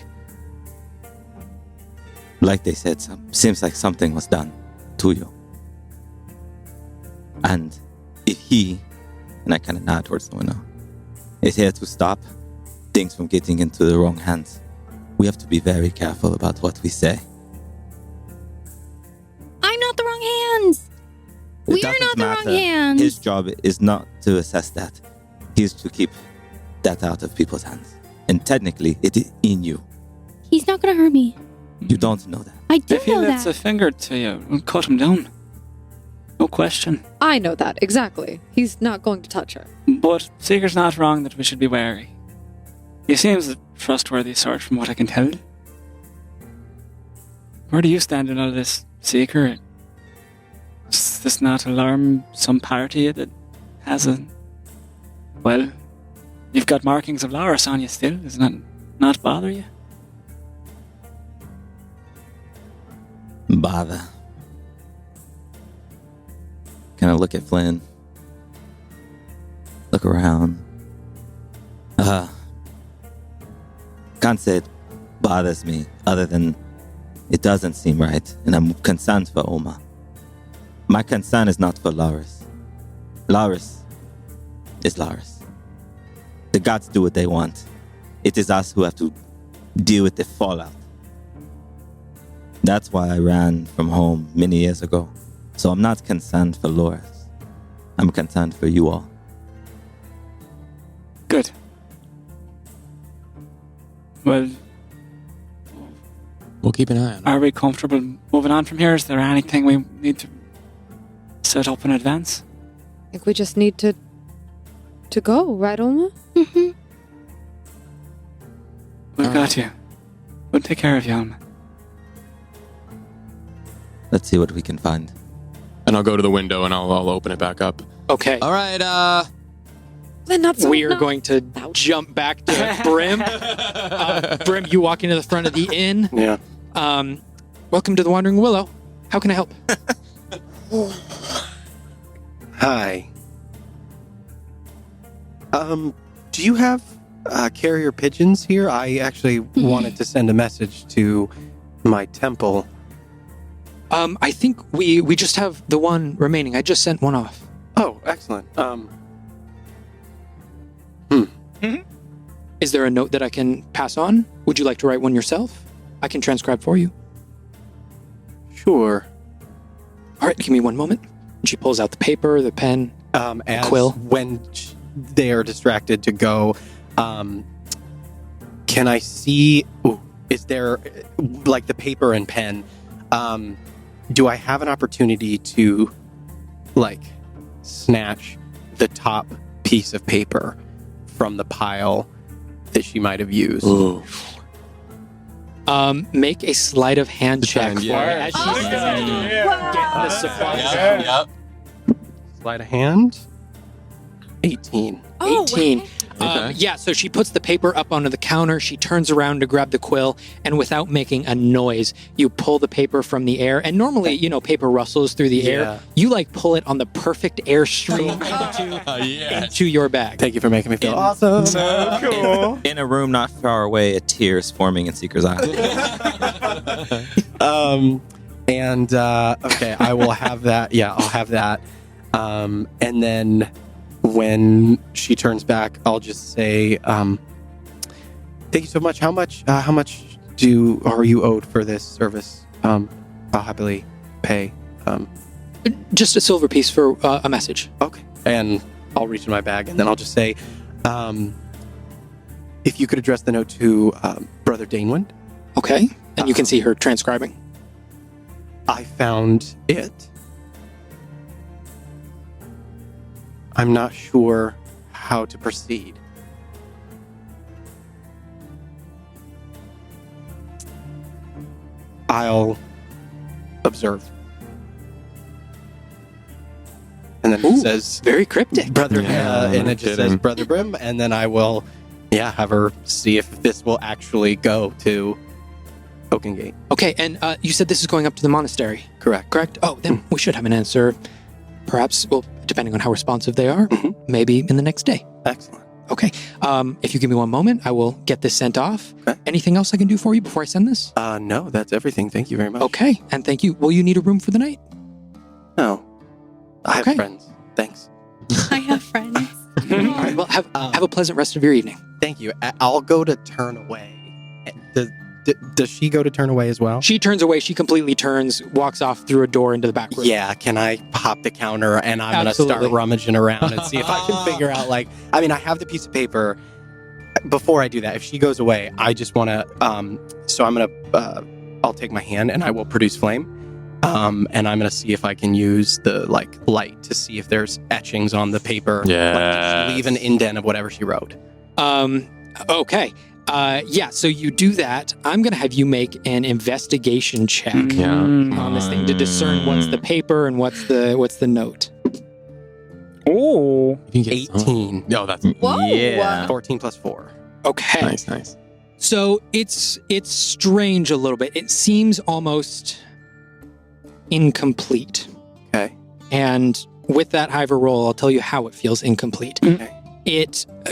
S5: Like they said, seems like something was done to you. And if he, and I kind of nod towards the window, is here to stop things from getting into the wrong hands, we have to be very careful about what we say.
S7: I'm not the wrong hands.
S5: It
S7: We are
S5: doesn't
S7: not the wrong
S5: matter.
S7: hands.
S5: His job is not to assess that. He's to keep that out of people's hands. And technically, it is in you.
S7: He's not going to hurt me.
S5: You don't know that.
S7: I do
S8: If he
S7: know
S8: lifts a
S7: that.
S8: finger to you, we'll cut him down. No question.
S6: I know that, exactly. He's not going to touch her.
S8: But Seeker's not wrong that we should be wary. He seems a trustworthy sort from what I can tell. Where do you stand in all this, Seeker? Does this not alarm some party that has a... Well, you've got markings of Laris on you still. Does that not bother you?
S5: Bother. Kind of look at Flynn. Look around. Can't say it bothers me, other than it doesn't seem right, and I'm concerned for Olma. My concern is not for Laris. Laris is Laris. The gods do what they want. It is us who have to deal with the fallout. That's why I ran from home many years ago. So I'm not concerned for Laris. I'm concerned for you all.
S8: Good. Well,
S4: We'll keep an eye on it.
S8: are we comfortable moving on from here? Is there anything we need to set up in advance?
S6: I think we just need to go, right, Olma?
S7: Mm-hmm.
S8: We've got you. We'll take care of you, Alma.
S5: Let's see what we can find.
S4: And I'll go to the window and I'll open it back up.
S3: Okay.
S4: All right.
S6: Then not so
S3: We are
S6: not-
S3: going to jump back to Brim. Brim, you walk into the front of the inn.
S2: Yeah.
S3: Welcome to the Wandering Willow. How can I help?
S2: Hi. Do you have carrier pigeons here? I actually wanted to send a message to my temple.
S3: I think we just have the one remaining. I just sent one off.
S2: Oh, excellent.
S3: Is there a note that I can pass on? Would you like to write one yourself? I can transcribe for you.
S2: Sure.
S3: All right, give me one moment. And she pulls out the paper, the pen,
S2: As
S3: quill.
S2: When they are distracted to go, can I see? Is there like the paper and pen? Do I have an opportunity to like snatch the top piece of paper from the pile that she might have used?
S4: Ooh.
S3: Make a sleight of hand check for
S4: yeah.
S3: her as she's getting the supplies.
S4: Yep.
S2: Sleight of hand. 18.
S3: 18.
S4: Okay.
S3: Yeah, so she puts the paper up onto the counter. She turns around to grab the quill, and without making a noise, you pull the paper from the air. And normally, paper rustles through the air. You pull it on the perfect airstream into your bag.
S2: Thank you for making me feel awesome.
S8: So cool.
S5: In a room not far away, a tear is forming in Seeker's eye.
S2: Okay, I will have that. Yeah, I'll have that. And then when she turns back, I'll just say, "Thank you so much. How much are you owed for this service? I'll happily pay."
S3: Just a silver piece for a message.
S2: Okay. And I'll reach in my bag, and then I'll just say, "If you could address the note to Brother Danewind."
S3: Okay. And you can see her transcribing.
S2: I found it. I'm not sure how to proceed. I'll observe. And then it says,
S3: Very cryptic.
S2: Brother,
S4: Yeah,
S2: and
S4: no
S2: it just
S4: kidding.
S2: says Brother Brim, and then I will, have her see if this will actually go to Oaken Gate.
S3: Okay, and you said this is going up to the monastery,
S2: Correct.
S3: correct? Oh, then we should have an answer. Perhaps, well, depending on how responsive they are, maybe in the next day.
S2: Excellent.
S3: Okay. If you give me one moment, I will get this sent off.
S2: Okay.
S3: Anything else I can do for you before I send this?
S2: No, that's everything. Thank you very much.
S3: Okay, and thank you. Will you need a room for the night?
S2: No. I
S3: Okay.
S2: have friends. Thanks.
S7: I have friends.
S3: All right, well, have a pleasant rest of your evening.
S2: Thank you. I'll go to turn away. Does she go to turn away as well?
S3: She turns away. She completely turns, walks off through a door into the back room.
S2: Yeah, can I hop the counter and I'm going to
S3: Absolutely.
S2: start rummaging around and see if I can figure out, I have the piece of paper. Before I do that, if she goes away, I just want to, so I'm going to, I'll take my hand and I will produce flame. And I'm going to see if I can use the, light to see if there's etchings on the paper.
S4: Yes.
S2: Leave an indent of whatever she wrote.
S3: Okay. So you do that. I'm going to have you make an investigation check on this thing to discern what's the paper and what's the note.
S8: Oh.
S4: You can get
S2: 18.
S4: No, that's
S6: Whoa.
S5: Yeah.
S2: 14 plus 4.
S3: Okay.
S4: nice.
S3: So it's strange a little bit. It seems almost incomplete.
S2: Okay.
S3: And with that high of a roll, I'll tell you how it feels incomplete.
S2: Okay.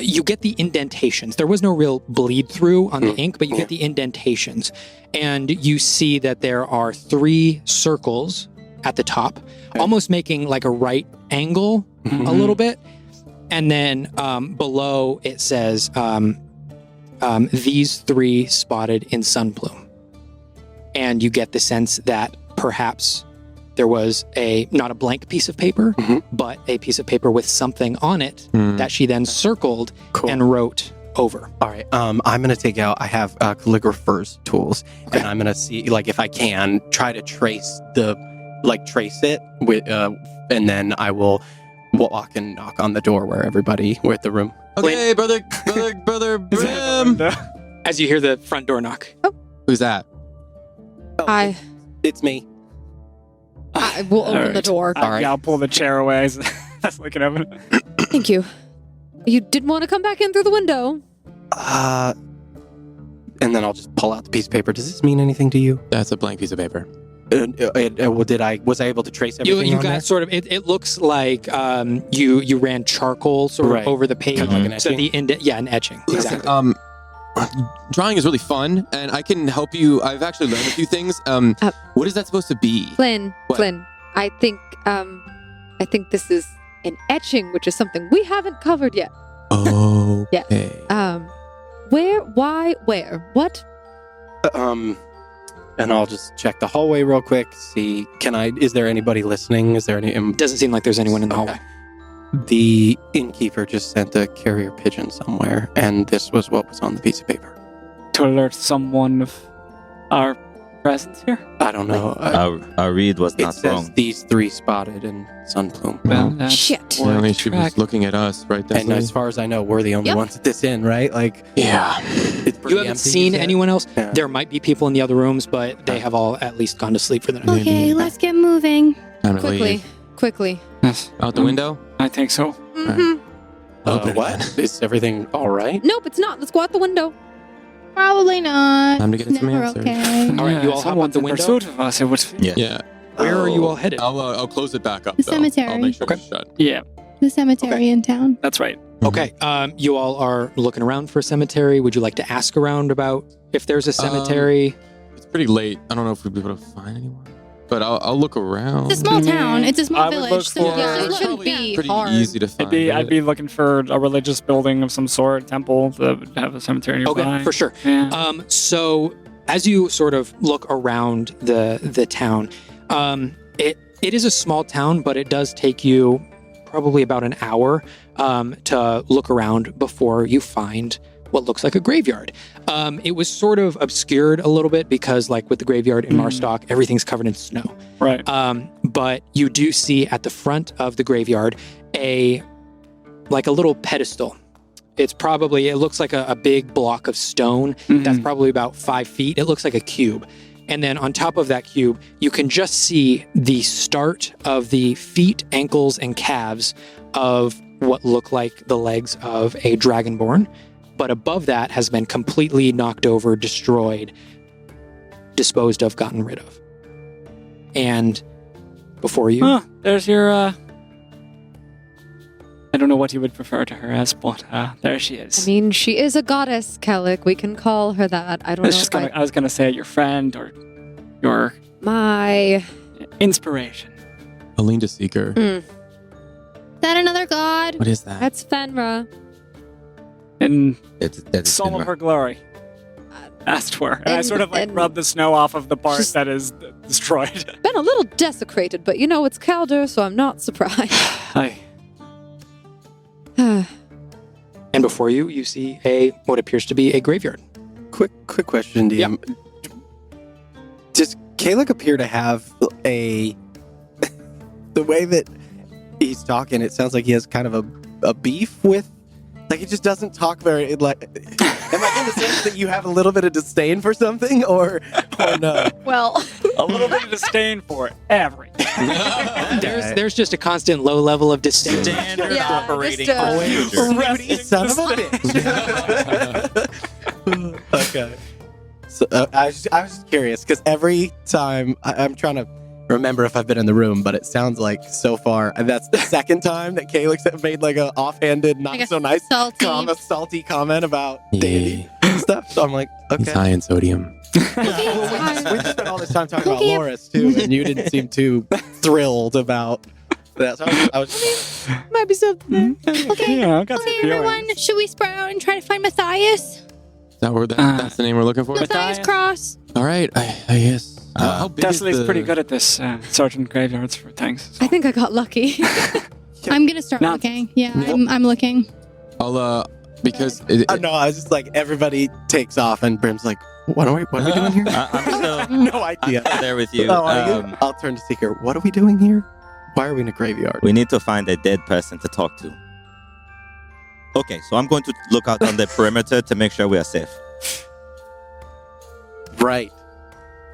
S3: You get the indentations. There was no real bleed through on the ink, but you get the indentations. And you see that there are 3 circles at the top, almost making like a right angle a little bit. And then below it says, these 3 spotted in Sunplume. And you get the sense that perhaps there was not a blank piece of paper, but a piece of paper with something on it that she then circled and wrote over.
S2: All right. I'm going to take out, I have calligrapher's tools, and I'm going to see, if I can, try to trace it with, and then I will walk and knock on the door we're at the room.
S4: Okay, brother Brim.
S3: As you hear the front door knock.
S4: Who's that?
S6: I
S2: It's me.
S6: will open the door.
S2: All right.
S8: Yeah, I'll pull the chair away. That's like an oven.
S6: Thank you. You didn't want to come back in through the window.
S2: And then I'll just pull out the piece of paper. Does this mean anything to you?
S4: That's a blank piece of paper.
S2: Was I able to trace everything
S3: You
S2: on
S3: got
S2: there?
S3: sort of, it looks like you ran charcoal sort of over the page.
S2: Kind of like an
S3: So
S2: etching?
S3: an etching. Exactly.
S4: Drawing is really fun, and I can help you. I've actually learned a few things. What is that supposed to be?
S6: Flynn,
S4: What?
S6: Flynn, I think this is an etching, which is something we haven't covered yet.
S4: Oh,
S6: Yes. Where? Why? Where? What?
S2: And I'll just check the hallway real quick. See, is there anybody listening? Is there any?
S3: Doesn't seem like there's anyone in the hallway.
S2: The innkeeper just sent a carrier pigeon somewhere, and this was what was on the piece of paper.
S8: To alert someone of our presence here?
S2: I don't know.
S5: Our read was
S2: It
S5: not
S2: says
S5: wrong.
S2: these 3 spotted in Sunplume.
S8: Well, that's
S6: Shit.
S8: worth
S4: Apparently she was
S8: track.
S4: looking at us, right?
S2: And as far as I know, we're the only
S6: Yep.
S2: ones at this inn, right? Like,
S4: yeah.
S2: it's pretty
S3: You haven't
S2: empty,
S3: seen
S2: said?
S3: anyone else.
S2: Yeah.
S3: There might be people in the other rooms, but they have all at least gone to sleep for the night.
S7: Okay, let's get moving.
S4: Time to
S6: Quickly.
S4: leave.
S6: Quickly.
S8: Yes.
S4: Out the window?
S8: I think so.
S6: Mm-hmm.
S4: Open it
S2: What?
S4: then.
S2: Is everything all right?
S6: Nope, it's not. Let's go out the window.
S7: Probably not.
S4: Time to get some
S7: Never
S4: answers.
S7: okay.
S3: All right, you all hop out
S8: someone's
S3: the
S8: in
S3: window?
S8: pursuit of us, it would
S5: Yeah.
S4: Yeah.
S3: Where are you all headed?
S4: I'll close it back up,
S7: The
S4: though.
S7: cemetery.
S4: I'll make sure
S3: Okay.
S4: it's shut.
S8: Yeah,
S7: The cemetery in town.
S8: that's right.
S3: Okay, you all are looking around for a cemetery. Would you like to ask around about if there's a cemetery?
S4: It's pretty late. I don't know if we'd be able to find anyone. But I'll look around.
S7: It's a small town. It's a small
S8: I would
S7: village.
S8: look
S7: So
S8: for-
S7: yeah, it
S6: It's
S7: shouldn't
S6: probably
S7: be
S4: pretty
S7: hard.
S4: easy to find.
S8: I'd be looking for a religious building of some sort, temple that would have a cemetery nearby.
S3: Okay, for sure.
S8: Yeah.
S3: So as you sort of look around the town, it is a small town, but it does take you probably about an hour to look around before you find what looks like a graveyard. It was sort of obscured a little bit because, like with the graveyard in Marstock, everything's covered in snow.
S8: Right.
S3: But you do see at the front of the graveyard a little pedestal. It looks like a big block of stone that's probably about 5 feet. It looks like a cube. And then on top of that cube, you can just see the start of the feet, ankles, and calves of what look like the legs of a dragonborn. But above that has been completely knocked over, destroyed, disposed of, gotten rid of. And before you...
S8: Huh, there's your, I don't know what you would refer to her as, but there she is.
S6: I mean, she is a goddess, Kellic. We can call her that. I don't know if
S8: I was gonna say your friend or your
S6: my
S8: inspiration.
S4: Alinda Seeker.
S7: Is that another god?
S4: What is that?
S6: That's Fenra.
S8: In
S5: That's
S8: some of her glory. Asked for. And I
S6: and-
S8: sort of like
S6: and-
S8: rub the snow off of the part
S6: Just-
S8: that is destroyed.
S6: Been a little desecrated, but it's Calder, so I'm not surprised.
S8: Hi.
S3: And before you see what appears to be a graveyard.
S2: Quick question, DM. Does Kalek appear to have the way that he's talking, it sounds like he has kind of a beef with, like he just doesn't talk very, like, am I in the sense that you have a little bit of disdain for something or no?
S6: Well,
S8: A little bit of disdain for everything.
S3: There's just a constant low level of disdain.
S5: Standard
S6: Yeah,
S5: operating
S6: just,
S5: procedure.
S2: Rudy, son of a bitch. Okay. So I was just curious because every time I'm trying to remember if I've been in the room, but it sounds like so far that's the second time that Kalix made like a offhanded, not
S7: Like a
S2: so nice,
S7: salty-
S2: salty comment about
S4: Yeah.
S2: deity and stuff. So I'm like,
S4: He's
S2: okay.
S4: high in sodium.
S2: We just spent all this time talking
S7: Okay.
S2: about Loris too, and you didn't seem too thrilled about that. So I was
S6: might be something.
S7: Okay.
S8: Yeah, I got some
S7: Okay,
S8: feelings.
S7: everyone, should we spread out and try to find Matthias?
S4: Is that where that's the name we're looking for?
S7: Matthias Cross.
S4: All right, I guess. How big is
S8: Desley's
S4: the-
S8: pretty good at this, Sergeant Graveyards for things.
S6: I think I got lucky.
S7: I'm gonna start
S8: No.
S7: looking. Yeah,
S4: Yep.
S7: I'm looking.
S4: I'll because
S2: no, I was just like everybody takes off, and Brim's like, what are we doing here?
S5: I'm still
S2: No idea.
S5: I'm there with you.
S2: Oh, are you? I'll turn to Seeker. What are we doing here? Why are we in a graveyard?
S5: We need to find a dead person to talk to. Okay, so I'm going to look out on the perimeter to make sure we are safe.
S2: Right.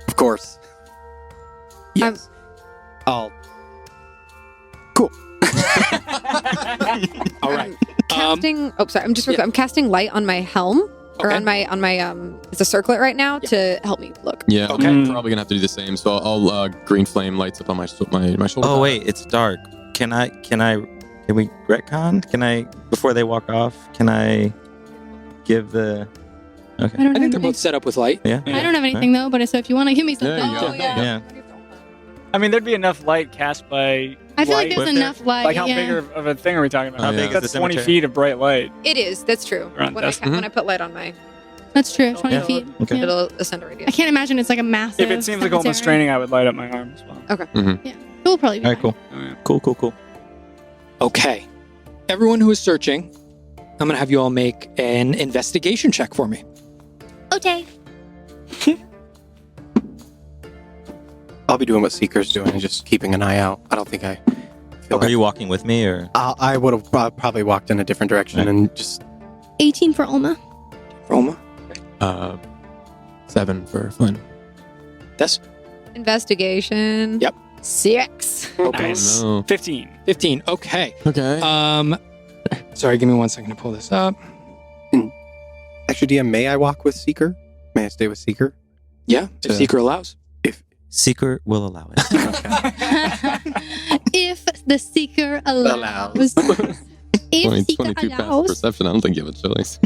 S2: Of course. Yes. I'll. Cool.
S3: All right.
S6: Casting. I'm just.
S3: yeah.
S6: I'm casting light on my helm or
S3: Okay.
S6: on my It's a circlet right now to help me look.
S4: Yeah,
S3: Okay.
S4: I'm probably gonna have to do the same. So I'll green flame lights up on my shoulder.
S5: Oh wait, it's dark. Can we retcon? Can I, before they walk off, can I give the...
S7: I
S5: Okay.
S7: don't
S3: I
S7: have
S3: think they're
S7: anything.
S3: both set up with light.
S5: Yeah.
S7: I don't have anything though, but so if you want to give me something,
S4: There you go.
S6: Oh, yeah.
S5: Yeah.
S8: I mean, there'd be enough light cast by
S7: I feel like
S8: light?
S7: there's enough light.
S8: Like, how
S7: yeah.
S8: big of a thing are we talking about?
S4: How big is
S8: That's
S5: the
S8: 20
S5: cemetery?
S8: feet of bright light.
S6: It is. That's true.
S8: Around
S6: When I,
S8: this.
S6: when I put light on my,
S7: That's true. 20
S8: Yeah.
S7: feet.
S5: Okay.
S7: Yeah.
S6: it'll ascend a radius.
S7: I can't imagine it's like a massive.
S8: If it seems like almost
S7: cemetery.
S8: straining, I would light up my arm as well.
S7: It will probably be.
S5: All right,
S7: fine.
S5: cool.
S8: Oh, yeah.
S5: Cool.
S3: Okay. Everyone who is searching, I'm going to have you all make an investigation check for me.
S7: Okay.
S2: I'll be doing what Seeker's doing and just keeping an eye out. I don't think I feel
S5: Are you walking with me or?
S2: I would have probably walked in a different direction and just
S7: 18 for Olma.
S3: Roma?
S4: 7 for Flynn.
S3: Des?
S6: Investigation.
S3: Yep.
S6: 6.
S3: Okay.
S8: Nice.
S4: Oh, no.
S8: 15.
S3: 15. Okay.
S4: Okay.
S3: Sorry, give me 1 second to pull this up.
S2: actually, DM, may I walk with Seeker? May I stay with Seeker?
S3: Yeah, if Seeker allows.
S5: Seeker will allow it.
S7: If the seeker allows. If seeker
S4: 22 past
S7: allows.
S4: perception. I don't think you have a choice.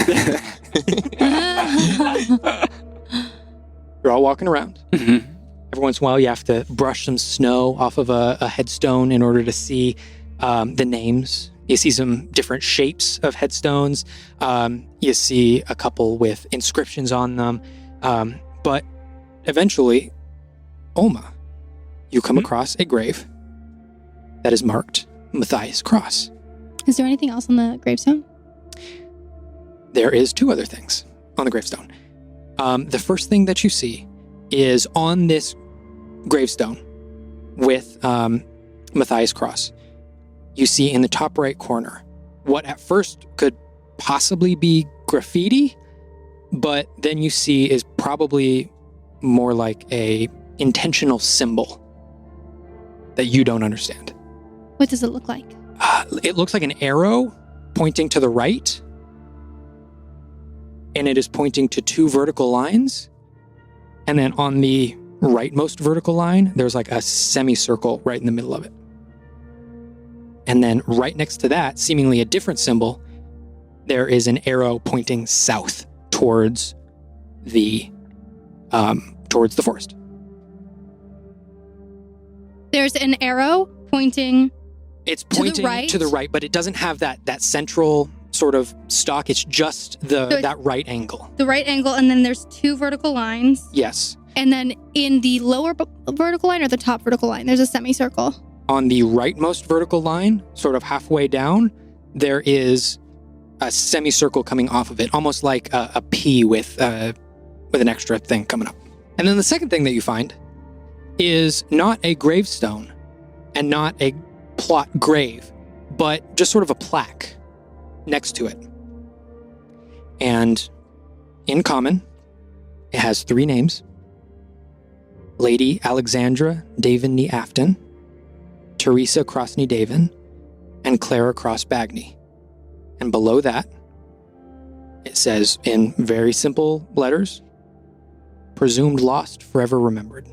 S3: You're all walking around.
S8: Mm-hmm.
S3: Every once in a while, you have to brush some snow off of a headstone in order to see the names. You see some different shapes of headstones. You see a couple with inscriptions on them. But eventually, Olma, you come across a grave that is marked Matthias Cross.
S7: Is there anything else on the gravestone?
S3: There is 2 other things on the gravestone. The first thing that you see is on this gravestone with Matthias Cross. You see in the top right corner what at first could possibly be graffiti, but then you see is probably more like a intentional symbol that you don't understand.
S7: What does it look like?
S3: It looks like an arrow pointing to the right, and it is pointing to 2 vertical lines. And then on the rightmost vertical line, there's like a semicircle right in the middle of it. And then right next to that, seemingly a different symbol, there is an arrow pointing south towards the forest.
S7: There's an arrow pointing.
S3: It's
S7: the
S3: pointing
S7: right?
S3: to the right, but it doesn't have that central sort of stalk. It's just
S7: it's-
S3: that right angle.
S7: The right angle, and then there's 2 vertical lines.
S3: Yes.
S7: And then in the lower vertical line or the top vertical line, there's a semicircle.
S3: On the rightmost vertical line, sort of halfway down, there is a semicircle coming off of it, almost like a P with an extra thing coming up. And then the second thing that you find is not a gravestone and not a plot grave, but just sort of a plaque next to it. And in common, it has 3 names: Lady Alexandra Daveney Afton, Teresa Crossney Davin, and Clara Cross Bagney. And below that, it says in very simple letters, presumed lost, forever remembered.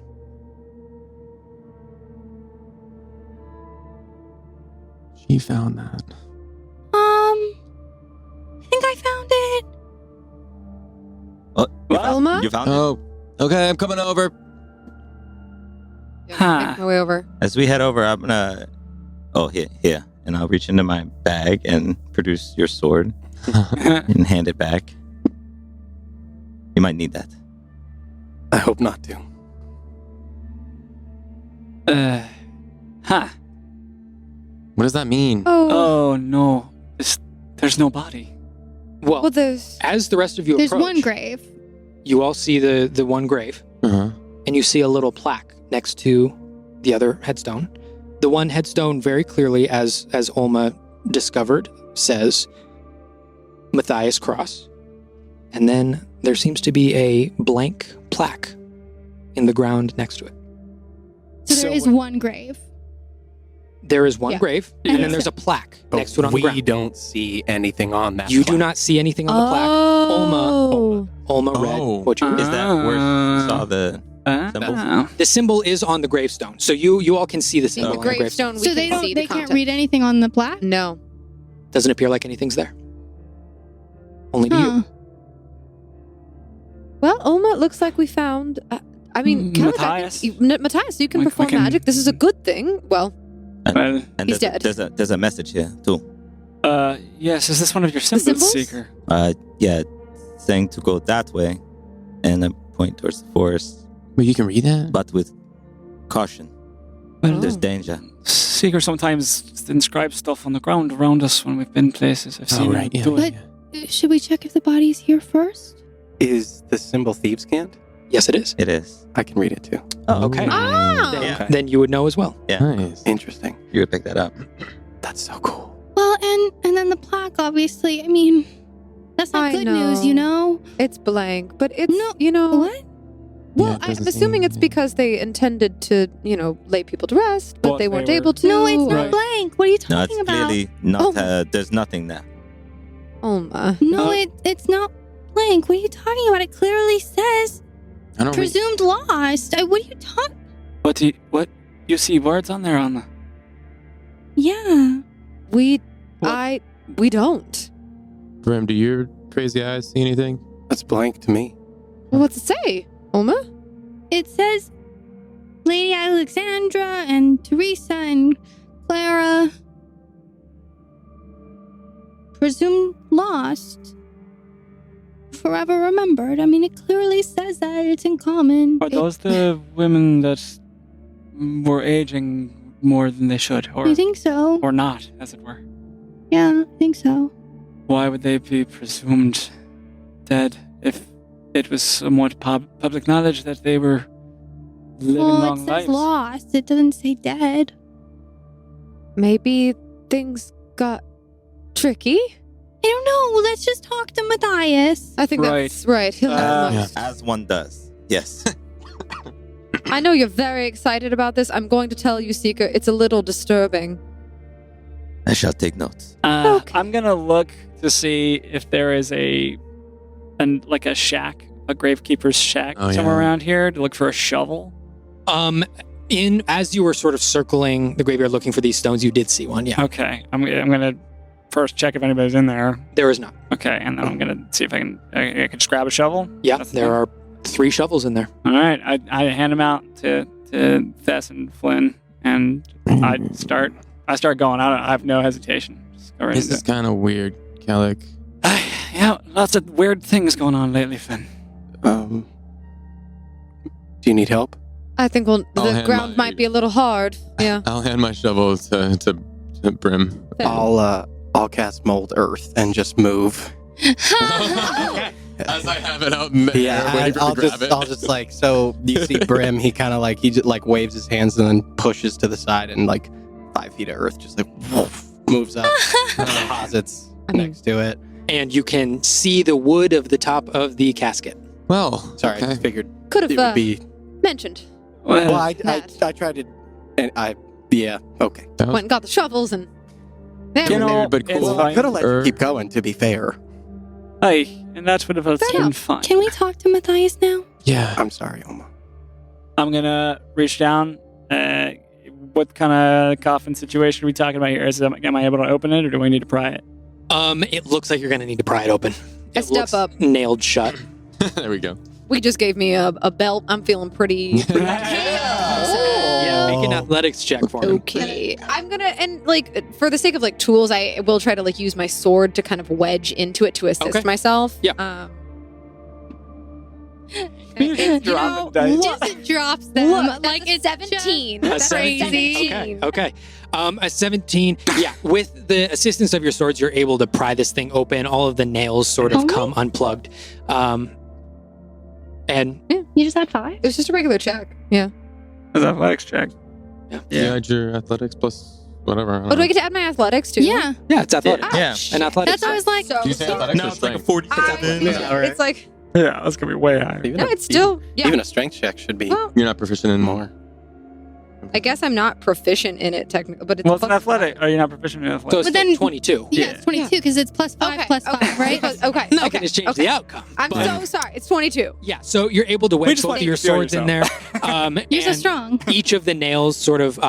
S4: She found that.
S7: I think I found it.
S6: Olma?
S5: You found it?
S4: Oh, okay. I'm coming over.
S8: Huh.
S6: Make my way over.
S5: As we head over, I'm gonna. Oh, here. And I'll reach into my bag and produce your sword and hand it back. You might need that.
S2: I hope not to.
S8: Huh.
S4: What does that mean?
S8: Oh, no. There's no body.
S3: Well,
S6: Well, there's.
S3: as the rest of you
S7: There's
S3: approach,
S7: one grave.
S3: you all see the one grave,
S4: Uh-huh.
S3: and you see a little plaque next to the other headstone. The one headstone very clearly, as Olma discovered, says Matthias Cross. And then there seems to be a blank plaque in the ground next to it.
S7: So there is one grave.
S3: There is one
S6: Yeah.
S3: grave,
S8: Yeah.
S3: and then there's a plaque
S2: But
S3: next to it on the
S2: we
S3: ground.
S2: don't see anything on that.
S3: You do
S2: plaque.
S3: not see anything on the plaque.
S6: Oh.
S3: Olma
S4: Oh.
S3: read what you read.
S5: Is that where you saw the symbol?
S3: The symbol is on the gravestone, so you all can see the symbol
S6: The
S3: on the gravestone.
S6: gravestone, we
S7: So they
S6: can see
S7: don't.
S6: the
S7: They can't
S6: content.
S7: read anything on the plaque.
S6: No.
S3: Doesn't appear like anything's there. Only to
S7: Huh.
S3: you.
S6: Well, Olma, it looks like we found. I mean, Kelly,
S8: Matthias?
S6: Matthias, you can
S8: We
S6: perform
S8: can-
S6: magic. This is a good thing. Well,
S8: Well,
S5: And
S6: He's dead.
S5: There's a message here too.
S8: yes, is this one of your symbols,
S6: symbols?
S8: Seeker?
S5: Yeah, saying to go that way, and I point towards the forest,
S4: Well, you can read that?
S5: but with caution.
S8: Well,
S5: There's danger.
S8: Seeker sometimes inscribes stuff on the ground around us when we've been places. I've seen him do it.
S7: Should we check if the body's here first?
S2: Is the symbol thieves' cant?
S3: Yes, it is.
S5: It is.
S2: I can read it too.
S5: Oh, okay.
S6: Ah!
S3: Then,
S5: Yeah.
S3: then you would know as well.
S5: Yeah,
S4: Nice.
S2: Interesting.
S5: you would pick that up.
S2: That's so cool.
S7: Well, and then the plaque, obviously. I mean, that's not
S6: I
S7: good
S6: know.
S7: news, you know?
S6: It's blank, but it's,
S7: No,
S6: you know...
S7: What?
S6: Well,
S4: Yeah, it
S6: I'm
S4: doesn't
S6: assuming
S4: seem-
S6: it's because they intended to, lay people to rest, but
S8: Well,
S6: they
S8: they
S6: weren't
S8: were-
S6: able to.
S7: No, it's not
S8: Right.
S7: blank. What are you
S5: No, it's
S7: talking about?
S5: clearly not.
S6: Oh.
S5: There's nothing there.
S6: Olma.
S7: No,
S8: Uh,
S7: it's not blank. What are you talking about? It clearly says
S4: I don't read.
S7: presumed lost. What are you talking?
S8: What? You see words on there, Alma?
S7: Yeah.
S6: We
S8: What?
S6: don't.
S4: Brim, do your crazy eyes see anything?
S2: That's blank to me.
S6: Well, what's it say? Olma?
S7: It says Lady Alexandra and Teresa and Clara presumed lost. Forever remembered. I mean, it clearly says that. It's in common.
S8: Are those the women that were aging more than they should,
S7: I think so.
S8: or not, as it were?
S7: Yeah, I think so.
S8: Why would they be presumed dead if it was somewhat public knowledge that they were living
S7: Well,
S8: long
S7: it says
S8: lives?
S7: lost. It doesn't say dead.
S6: Maybe things got tricky?
S7: I don't know. Let's just talk to Matthias.
S6: I think
S8: Right.
S6: that's right. He'll know the
S4: Yeah.
S6: most.
S5: As one does. Yes.
S6: I know you're very excited about this. I'm going to tell you, Seeker, it's a little disturbing.
S5: I shall take notes.
S6: Okay.
S8: I'm gonna look to see if there is a shack, a gravekeeper's shack
S4: Oh,
S8: somewhere
S4: yeah.
S8: around here to look for a shovel.
S3: As you were sort of circling the graveyard looking for these stones, you did see one. Yeah,
S8: Okay, I'm gonna first check if anybody's in there.
S3: there is not.
S8: Okay, and then I'm gonna see if I can just grab a shovel.
S3: Yeah,
S8: That's
S3: there are 3 shovels in there.
S8: All right, I hand them out to Thess and Flynn, and I start going. I have no hesitation. Just go right
S4: This
S8: into
S4: is kind of weird, Kellic.
S8: it. Yeah, lots of weird things going on lately, Flynn.
S2: Do you need help?
S6: I think
S4: I'll
S6: the
S4: hand
S6: ground
S4: my-
S6: might be a little hard. Yeah.
S4: I'll hand my shovel to Brim.
S2: I'll cast mold earth and just move.
S4: As I have it out in there, waiting for
S2: I'll
S4: him to grab
S2: just,
S4: it.
S2: I'll just like, so you see Brim, he kind of like, he just like waves his hands and then pushes to the side and like 5 feet of earth just like woof, moves up and deposits next to it.
S3: And you can see the wood of the top of the casket.
S4: Well,
S2: Sorry, I
S4: okay.
S2: just figured
S6: Could
S2: it would
S6: have
S2: be,
S6: mentioned.
S2: well, I tried to, and yeah, okay.
S4: That was
S6: Went and got the shovels and... There
S8: You
S6: we
S8: know,
S6: go.
S4: weird, but
S8: it's
S4: cool.
S2: Well, I could have let you
S4: Or-
S2: keep going, to be fair.
S8: Hey, and that's what it's
S6: Fair
S8: been
S6: enough.
S8: fun.
S7: Can we talk to Matthias now?
S4: Yeah.
S2: I'm sorry, Olma.
S8: I'm gonna reach down. What kind of coffin situation are we talking about here? Am I able to open it, or do we need to pry it?
S3: It looks like you're going to need to pry it open.
S6: I
S3: It
S6: step
S3: looks
S6: up.
S3: nailed shut.
S4: There we go.
S6: We just gave me a belt. I'm feeling pretty...
S3: Yeah, make an athletics check for me.
S6: Okay. I'm gonna, and like, for the sake of like tools, I will try to like use my sword to kind of wedge into it to assist
S3: Okay.
S6: myself.
S3: Yeah.
S8: Just drop it, dice.
S7: Just drops them.
S6: Look,
S7: like it's
S6: 17.
S3: A
S6: That's
S3: 17.
S6: crazy.
S3: Okay. A 17. Yeah. With the assistance of your swords, you're able to pry this thing open. All of the nails sort of
S7: Oh.
S3: come unplugged. And
S7: You just had 5?
S6: It was just a regular check. Yeah.
S8: That's an athletics check.
S4: You add your athletics plus whatever. I don't
S6: Oh, do
S4: know.
S6: I get to add my athletics too?
S7: Yeah.
S3: yeah, it's athletics.
S5: Yeah.
S3: And athletics.
S7: That's what I was like.
S6: So,
S4: Do you say athletics or strength?
S5: 47.
S6: It's like,
S8: Yeah, that's gonna be way higher.
S2: Even
S6: no,
S2: a-
S6: it's still, yeah.
S2: Even a strength check should be
S6: Well,
S4: You're not proficient in
S2: more.
S6: I guess I'm not proficient in it technically, but it's
S8: Well, it's an
S6: plus
S8: athletic.
S6: five.
S8: Are you not proficient in
S3: So
S8: athletics?
S3: it's
S7: But then-
S3: 22.
S7: Yeah, it's 22 because it's plus 5 plus 5, right?
S6: Okay.
S3: Nothing has changed the outcome.
S6: I'm
S3: but-
S6: so sorry. It's 22.
S3: Yeah, so you're able to
S8: We
S3: wedge
S8: just
S3: both
S8: want
S3: of
S8: you
S3: your
S8: to feel
S3: swords in there.
S7: You're so
S3: and
S7: strong.
S3: Each of the nails sort of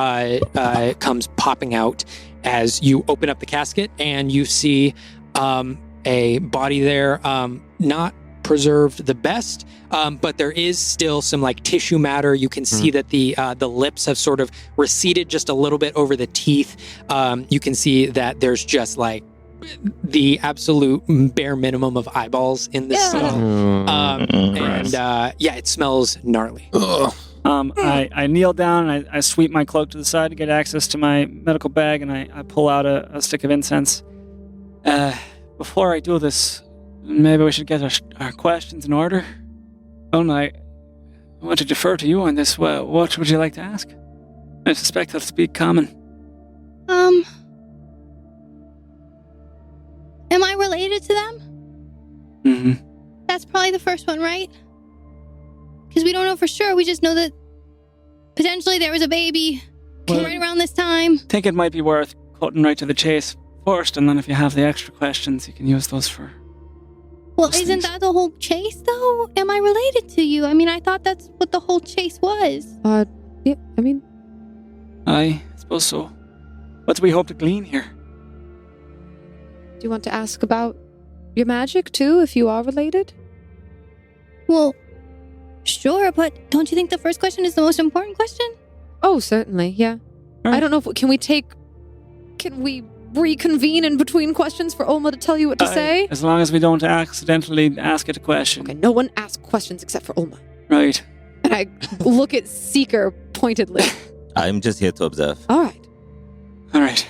S3: comes popping out as you open up the casket, and you see a body there, not preserved the best, but there is still some like tissue matter. You can see that the lips have sort of receded just a little bit over the teeth. You can see that there's just like the absolute bare minimum of eyeballs in this skull. It smells gnarly.
S8: I kneel down and I sweep my cloak to the side to get access to my medical bag, and I pull out a stick of incense. Before I do this, maybe we should get our questions in order. Olma, I want to defer to you on this. What would you like to ask? I suspect I'll speak common.
S7: Am I related to them?
S8: Mm-hmm.
S7: That's probably the first one, right? Because we don't know for sure. We just know that potentially there was a baby right around this time.
S8: I think it might be worth cutting right to the chase first, and then if you have the extra questions, you can use those for...
S7: Well, isn't that the whole chase, though? Am I related to you? I mean, I thought that's what the whole chase was.
S6: Yeah, I mean...
S8: I suppose so. What do we hope to glean here?
S6: Do you want to ask about your magic, too, if you are related?
S7: Well, sure, but don't you think the first question is the most important question?
S6: Oh, certainly, yeah.
S8: Right.
S6: I don't know if... Can we reconvene in between questions for Olma to tell you what to say?
S8: As long as we don't accidentally ask it a question.
S6: Okay, no one asks questions except for Olma.
S8: Right.
S6: And I look at Seeker pointedly.
S5: I'm just here to observe.
S6: All right.
S8: All right.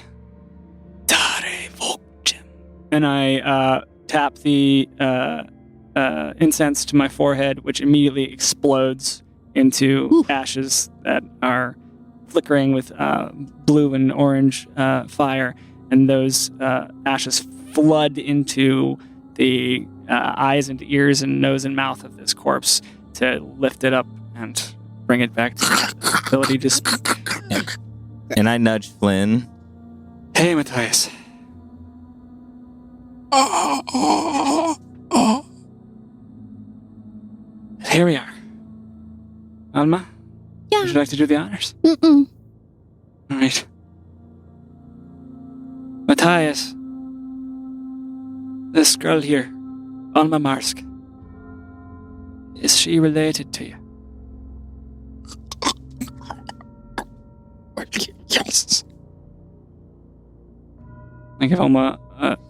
S8: And I tap the incense to my forehead, which immediately explodes into ashes that are flickering with blue and orange fire. And those ashes flood into the eyes and ears and nose and mouth of this corpse to lift it up and bring it back to the ability to speak.
S5: And I nudge Flynn.
S8: Hey, Matthias. Here we are. Alma?
S7: Yeah.
S8: Would you like to do the honors?
S7: Mm-mm.
S8: All right. Matthias. This girl here, Olma Marsk. Is she related to you?
S4: Yes.
S8: I give Olma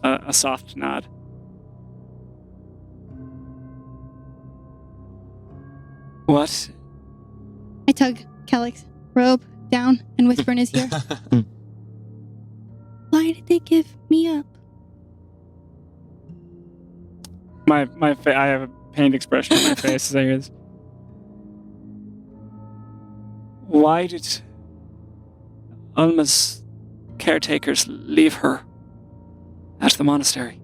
S8: a soft nod. What?
S7: I tug Kellick's robe down and whisper in his ear. Why did they give me up?
S8: I have a pained expression on my face as I hear this. Why did Olma's caretakers leave her at the monastery?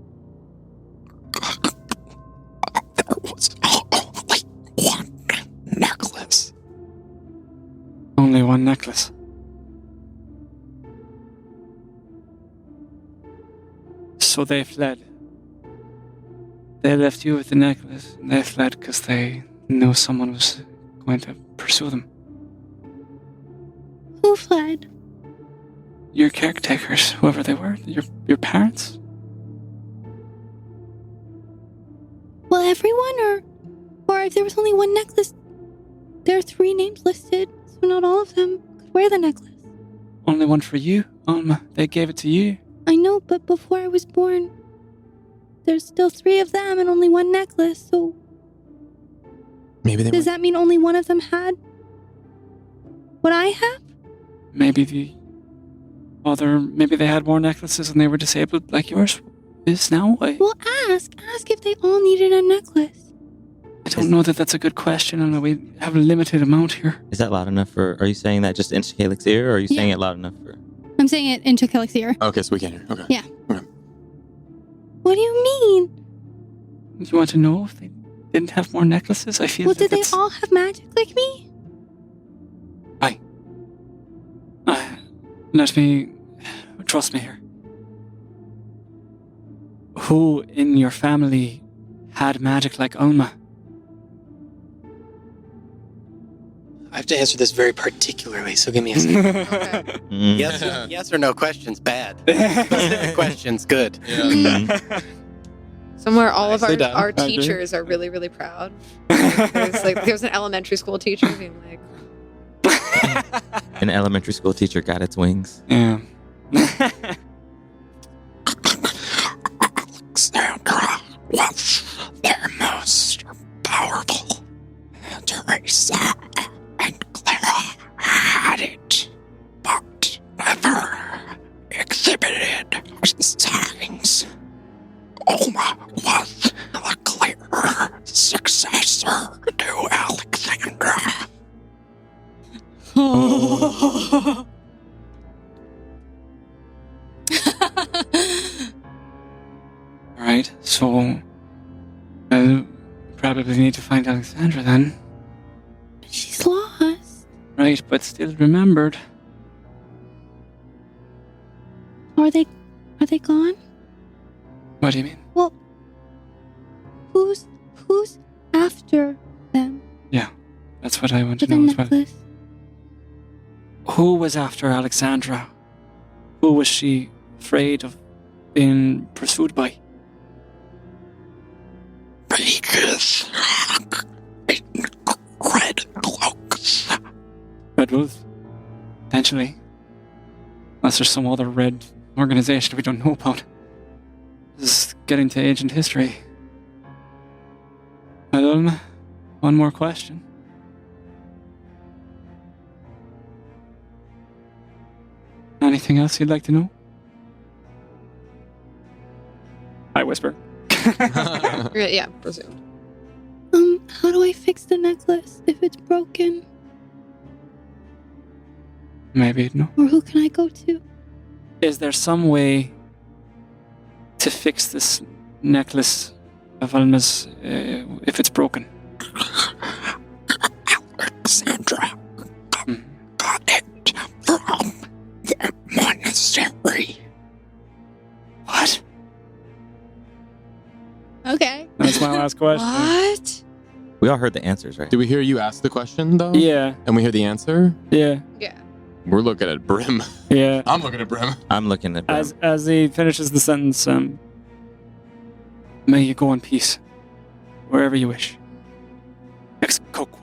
S4: There was only one necklace.
S8: Only one necklace. So they fled. They left you with the necklace, and they fled because they knew someone was going to pursue them.
S7: Who fled?
S8: Your caretakers, whoever they were, your parents?
S7: Well, everyone, or if there was only one necklace, there are 3 names listed, so not all of them could wear the necklace.
S8: Only one for you, Olma. They gave it to you.
S7: I know, but before I was born, there's still 3 of them and only one necklace, so...
S4: Maybe they
S7: Does that mean only one of them had what I have?
S8: Maybe maybe they had more necklaces and they were disabled like yours is now.
S7: Well, ask if they all needed a necklace.
S8: I don't know that that's a good question, and we have a limited amount here.
S5: Is that loud enough for... Are you saying that just into Calix's ear, or are you saying
S7: Yeah.
S5: it loud enough for...
S7: I'm saying it into Kellick's ear.
S4: Okay, so we can't hear. Okay.
S7: Yeah.
S4: Okay.
S7: What do you mean?
S8: Do you want to know if they didn't have more necklaces? I feel
S7: Well,
S8: that
S7: did they
S8: that's...
S7: all have magic like me?
S8: Let me... Trust me here. Who in your family had magic like Olma?
S3: I have to answer this very particularly, so give me a second.
S2: Yes or no questions, bad. Specific questions, good.
S4: Yeah.
S6: Somewhere all
S3: Nicely
S6: of
S3: done.
S6: our
S8: I agree.
S6: teachers are really, really proud. There's an elementary school teacher being like,
S5: An elementary school teacher got its wings.
S8: Yeah.
S9: Alexandra was their most powerful. Teresa and Clara had it, but never exhibited signs. Olma was the clear successor to Alexandra.
S8: Alright, so I'll probably need to find Alexandra then.
S7: She's lost.
S8: Right, but still remembered.
S7: Are they gone?
S8: What do you mean?
S7: Well, who's after them
S8: That's what I want to
S7: with the
S8: know as well.
S7: necklace?
S8: Who was after Alexandra? Who was she afraid of being pursued by?
S9: Mages in red cloaks.
S8: Red Wolves? Potentially. Unless there's some other red organization we don't know about. This is getting to ancient history. Olma, one more question. Anything else you'd like to know? I whisper.
S6: yeah, presumed.
S7: How do I fix the necklace if it's broken?
S8: Maybe no.
S7: Or who can I go to?
S8: Is there some way to fix this necklace of Alma's if it's broken?
S9: Alexandra got it from the monastery.
S8: What?
S6: Okay.
S8: That's my last question.
S6: What?
S5: We all heard the answers, right?
S4: Did we hear you ask the question though?
S8: Yeah,
S4: And we hear the answer?
S8: yeah,
S6: Yeah.
S4: We're looking at Brim.
S8: yeah.
S4: I'm looking at Brim.
S5: I'm looking at Brim.
S8: As he finishes the sentence, may you go in peace, wherever you wish. Ex Coco.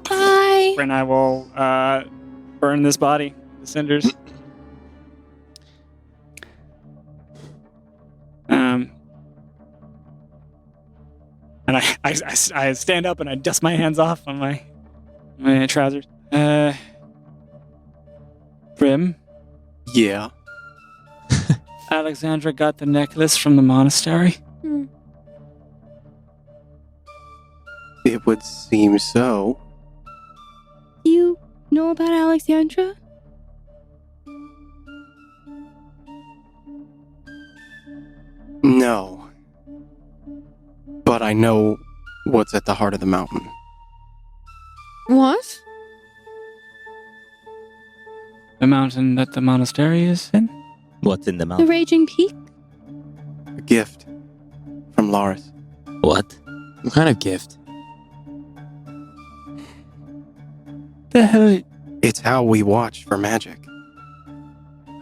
S7: Bye.
S8: And I will burn this body, the cinders. And I stand up and I dust my hands off on my trousers. Brim,
S2: Yeah.
S8: Alexandra got the necklace from the monastery.
S2: It would seem so.
S7: You know about Alexandra?
S2: No. But I know what's at the heart of the mountain.
S6: What?
S8: The mountain that the monastery is in?
S5: What's in the
S7: The
S5: mouth?
S7: Raging Peak?
S2: A gift from Laris.
S5: What?
S4: What kind of gift?
S8: The hell?
S2: It's how we watch for magic.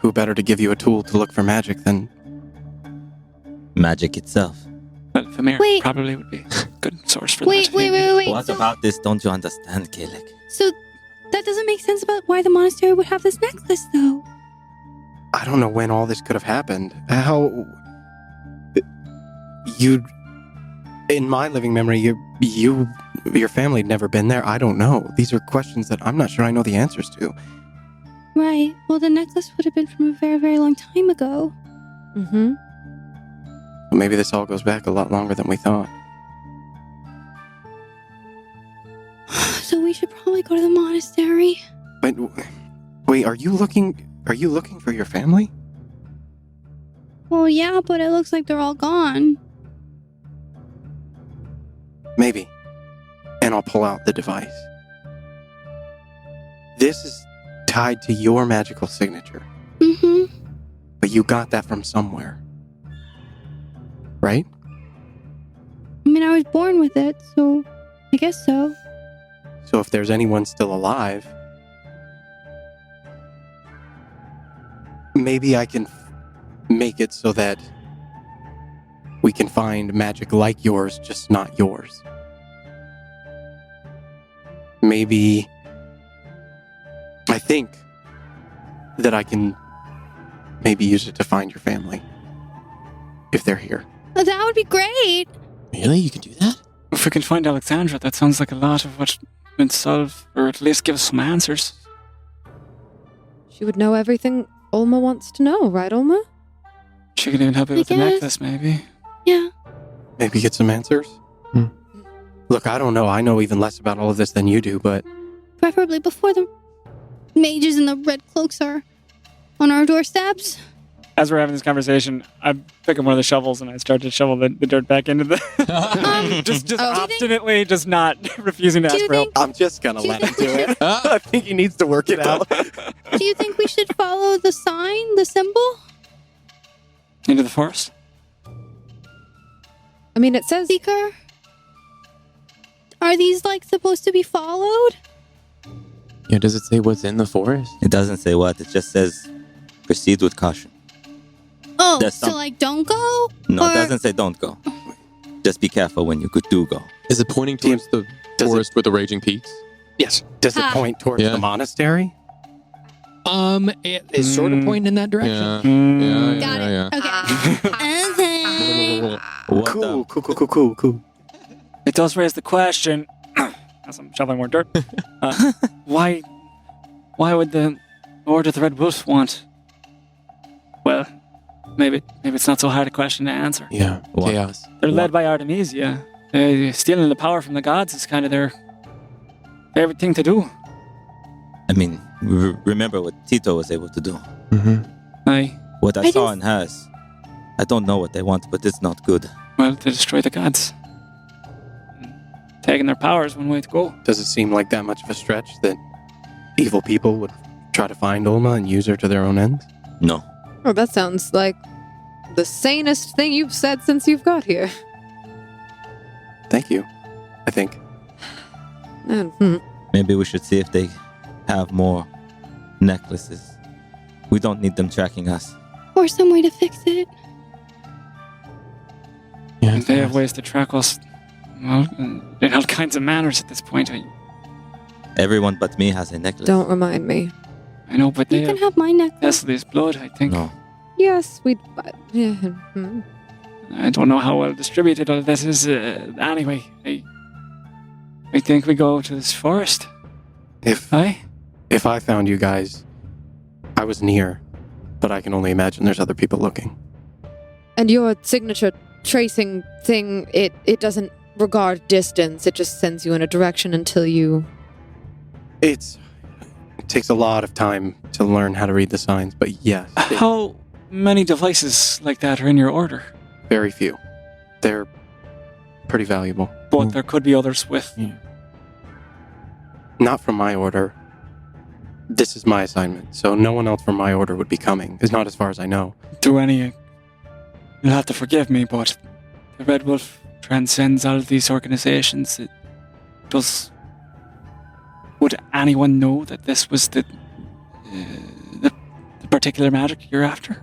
S2: Who better to give you a tool to look for magic than...
S5: Magic itself.
S8: Well, Famir
S7: Wait.
S8: probably would be a good source for
S7: Wait.
S8: that.
S5: What about this don't you understand, Kalek?
S7: So that doesn't make sense about why the monastery would have this necklace, though.
S2: I don't know when all this could have happened. How... You... In my living memory, your family had never been there. I don't know. These are questions that I'm not sure I know the answers to.
S7: Right. Well, the necklace would have been from a very, very long time ago.
S6: Mm-hmm.
S2: Maybe this all goes back a lot longer than we thought.
S7: So we should probably go to the monastery.
S2: But wait, are you looking for your family?
S7: Well, yeah, but it looks like they're all gone.
S2: Maybe. And I'll pull out the device. This is tied to your magical signature,
S7: Mm-hmm.
S2: but you got that from somewhere. Right?
S7: I mean, I was born with it, so I guess so.
S2: So if there's anyone still alive, maybe I can make it so that we can find magic like yours, just not yours. Maybe I think that I can maybe use it to find your family if they're here.
S7: Oh, that would be great.
S4: Really? You can do that?
S8: If we can find Alexandra, that sounds like a lot of what would solve, or at least give us some answers.
S6: She would know everything Olma wants to know, right, Olma?
S8: She could even help you
S7: I
S8: with the
S7: guess.
S8: necklace, maybe.
S7: Yeah.
S2: Maybe get some answers? Look, I don't know. I know even less about all of this than you do, but
S7: Preferably before the mages in the red cloaks are on our doorsteps.
S8: As we're having this conversation, I'm picking one of the shovels and I start to shovel the dirt back into the... just
S7: do you think-
S8: obstinately, just not refusing to
S7: Do
S8: ask
S7: you
S8: for help.
S2: I'm just gonna
S7: Do you
S2: let him
S7: think
S2: do it. I think he needs to work it out.
S7: Do you think we should follow the sign, the symbol?
S8: Into the forest?
S6: I mean, it says
S7: Seeker? Are these like supposed to be followed?
S4: Yeah, does it say what's in the forest?
S5: It doesn't say what. It just says proceed with caution.
S7: Oh,
S5: There's
S7: so
S5: some-
S7: like don't go?
S5: No,
S7: Or-
S5: it doesn't say don't go. Just be careful when you do go.
S4: Is it pointing towards the
S2: Does
S4: forest with the raging peaks?
S8: Yes.
S2: Does it
S7: Ah.
S2: point towards
S4: Yeah.
S2: the monastery?
S3: It is sort of pointing in that direction.
S4: Yeah.
S7: Got it.
S4: Yeah.
S7: Okay.
S5: What
S2: Cool.
S8: It does raise the question, as I'm shoveling more dirt, why would the Order of the Red Wolf want? Well, maybe it's not so hard a question to answer.
S4: Yeah.
S5: What?
S4: Chaos.
S8: They're led by Artemisia. Stealing the power from the gods is kind of their favorite thing to do.
S5: I mean, remember what Tito was able to do.
S4: Mm-hmm.
S5: What I
S7: I
S5: saw
S7: just-
S5: in hers. I don't know what they want, but it's not good.
S8: Well, to destroy the gods. Taking their power is one way to go.
S2: Does it seem like that much of a stretch that evil people would try to find Olma and use her to their own ends?
S5: No.
S6: Oh, that sounds like the sanest thing you've said since you've got here.
S2: Thank you, I think.
S5: Maybe we should see if they have more necklaces. We don't need them tracking us.
S7: Or some way to fix it.
S4: Yeah.
S8: They have ways to track us, well, in all kinds of manners at this point.
S5: Everyone but me has a necklace.
S6: Don't remind me.
S8: I know, but they
S7: You can
S8: have
S7: have my necklace.
S8: Leslie's blood, I think.
S5: No.
S6: Yes, we'd. Yeah.
S8: I don't know how well distributed all this is. Anyway, I think we go to this forest.
S2: If
S8: Aye?
S2: I found you guys, I was near, but I can only imagine there's other people looking.
S6: And your signature tracing thing, it doesn't regard distance. It just sends you in a direction until you.
S2: It takes a lot of time to learn how to read the signs, but yes,
S8: How many devices like that are in your order?
S2: very few. They're pretty valuable.
S8: But there could be others with.
S2: Not from my order. This is my assignment, so no one else from my order would be coming. It's not as far as I know.
S8: Do any. You'll have to forgive me, but the Red Wolf transcends all of these organizations. It does. Would anyone know that this was the particular magic you're after?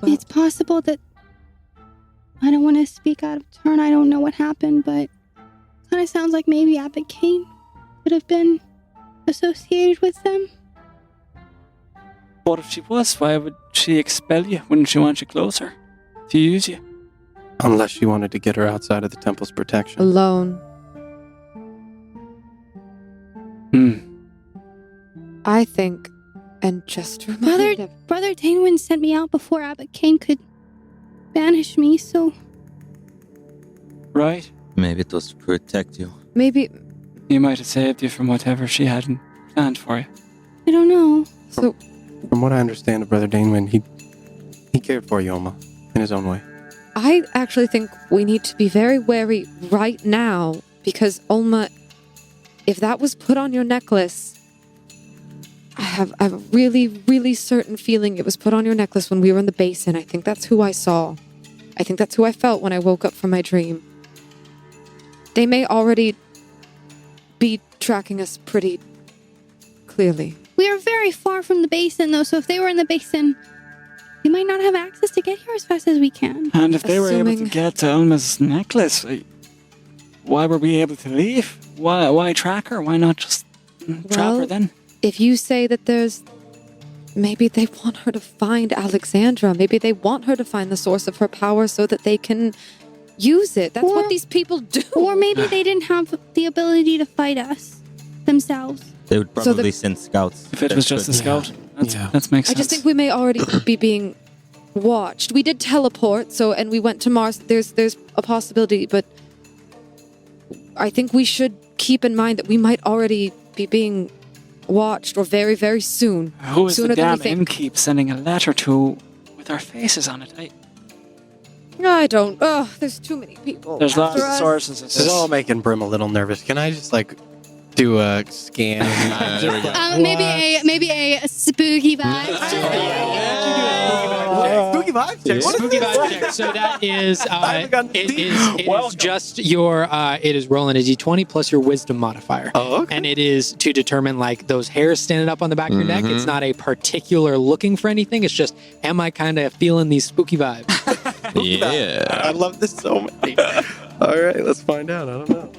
S7: It's possible that I don't want to speak out of turn. I don't know what happened, but kind of sounds like maybe Abbot Kane could have been associated with them.
S8: But if she was, why would she expel you? Wouldn't she want you closer? To use you?
S2: Unless she wanted to get her outside of the temple's protection.
S6: Alone. I think, and just remind
S7: Brother Tainwin sent me out before Abbot Kane could banish me, so
S8: Right?
S5: Maybe it was to protect you.
S6: maybe.
S8: He might have saved you from whatever she hadn't planned for you.
S7: I don't know.
S6: So
S2: From what I understand of Brother Danewind, he cared for you, Olma, in his own way.
S6: I actually think we need to be very wary right now because Olma, if that was put on your necklace, I have a really, really certain feeling it was put on your necklace when we were in the basin. I think that's who I saw. I think that's who I felt when I woke up from my dream. They may already be tracking us pretty clearly.
S7: We are very far from the basin, though, so if they were in the basin, We might not have access to get here as fast as we can.
S8: And if they were able to
S6: Assuming-
S8: get to Olma's necklace, why were we able to leave? Why track her? Why not just trap her
S6: Well,
S8: then?
S6: If you say that maybe they want her to find Alexandra. Maybe they want her to find the source of her power so that they can use it. That's
S7: Or-
S6: what these people do.
S7: Or maybe they didn't have the ability to fight us themselves.
S5: They would
S6: So the-
S5: probably send scouts.
S8: If it was just a scout,
S2: Yeah.
S8: that makes
S6: I
S8: sense.
S6: just think we may already be being watched. We did teleport, and we went to Mars. There's a possibility, but I think we should keep in mind that we might already be being watched, or very, very soon.
S8: Who is
S6: sooner
S8: the
S6: than we
S8: damn
S6: think.
S8: innkeep sending a letter to with our faces on it?
S6: I don't. Oh, there's too many people.
S8: There's lots
S6: after
S8: of
S6: us.
S8: sources.
S2: This is all making Brim a little nervous. Can I just do a scan?
S4: There we go.
S7: Maybe a spooky vibe.
S2: Spooky vibes check. What is
S3: Spooky
S2: this?
S3: vibe check. So that is
S2: haven't gotten
S3: it
S2: deep.
S3: is
S2: Welcome.
S3: just your it is rolling a d20 plus your wisdom modifier.
S2: Oh, okay.
S3: And it is to determine those hairs standing up on the back of your neck. It's not a particular looking for anything. It's just, am I kind of feeling these spooky vibes?
S4: Yeah.
S2: I love this so much. All right, let's find out. I don't know.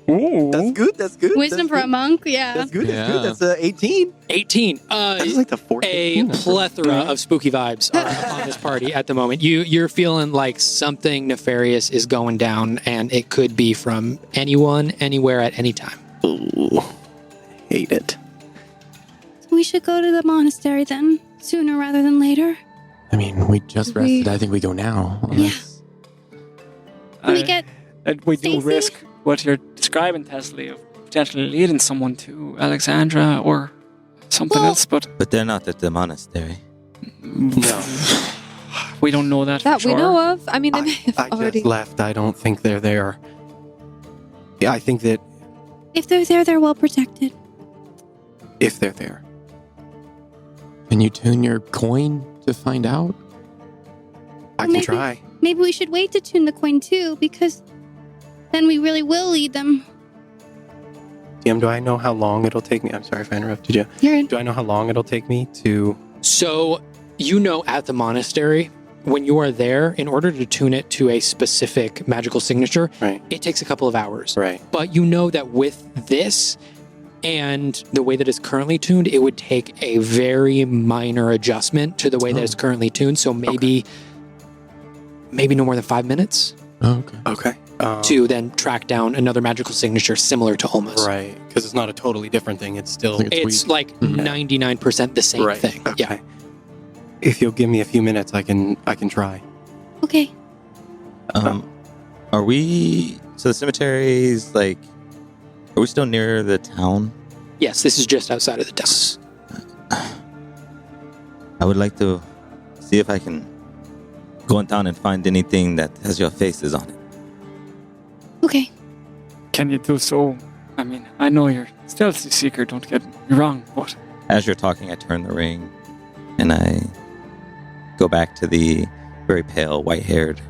S8: Ooh.
S2: That's good. That's good.
S7: Wisdom
S2: that's
S7: for a
S2: good.
S7: monk, yeah.
S2: That's good. That's
S4: Yeah.
S2: good. That's 18.
S3: 18.
S2: That's like the 14.
S3: A plethora of spooky vibes are upon this party at the moment. You're feeling like something nefarious is going down, and it could be from anyone, anywhere, at any time.
S2: Ooh, hate it.
S7: We should go to the monastery then, sooner rather than later.
S4: I mean, we just rested. I think we go now. Unless-
S7: We get
S8: We do
S7: Stacey?
S8: risk what you're describing, Tesla, of potentially leading someone to Alexandra or something
S7: Well-
S8: else, but
S5: But they're not at the monastery.
S2: No,
S8: we don't know that
S6: That
S8: for
S6: we
S8: sure.
S6: know of. I mean, they may have
S2: I
S6: already.
S2: just left. I don't think they're there. Yeah, I think that
S7: if they're there, they're well protected.
S2: if they're there,
S4: Can you tune your coin to find out?
S2: I can
S7: Maybe.
S2: try.
S7: Maybe we should wait to tune the coin too, because then we really will lead them.
S2: DM, do I know how long it'll take me? I'm sorry if I interrupted you.
S7: You're
S2: Do I know how long it'll take me to?
S3: So, at the monastery, when you are there, in order to tune it to a specific magical signature,
S2: Right.
S3: it takes a couple of hours.
S2: Right.
S3: But you know that with this and the way that it's currently tuned, it would take a very minor adjustment to the way that it's currently tuned. So maybe no more than 5 minutes
S4: Oh, okay.
S2: Okay.
S3: to then track down another magical signature similar to Olma's.
S2: Right, because it's not a totally different thing. It's still
S4: Like
S3: It's
S4: Tweak.
S3: like 99% the same
S2: right.
S3: thing.
S2: Okay.
S3: Yeah.
S2: If you'll give me a few minutes, I can try.
S7: okay.
S5: Are we? So the cemetery's like. Are we still near the town?
S3: Yes, this is just outside of the town.
S5: I would like to see if I can go in town and find anything that has your faces on it.
S7: Okay.
S8: Can you do so? I mean, I know you're stealthy seeker, don't get me wrong, but
S5: As you're talking, I turn the ring and I go back to the very pale, white-haired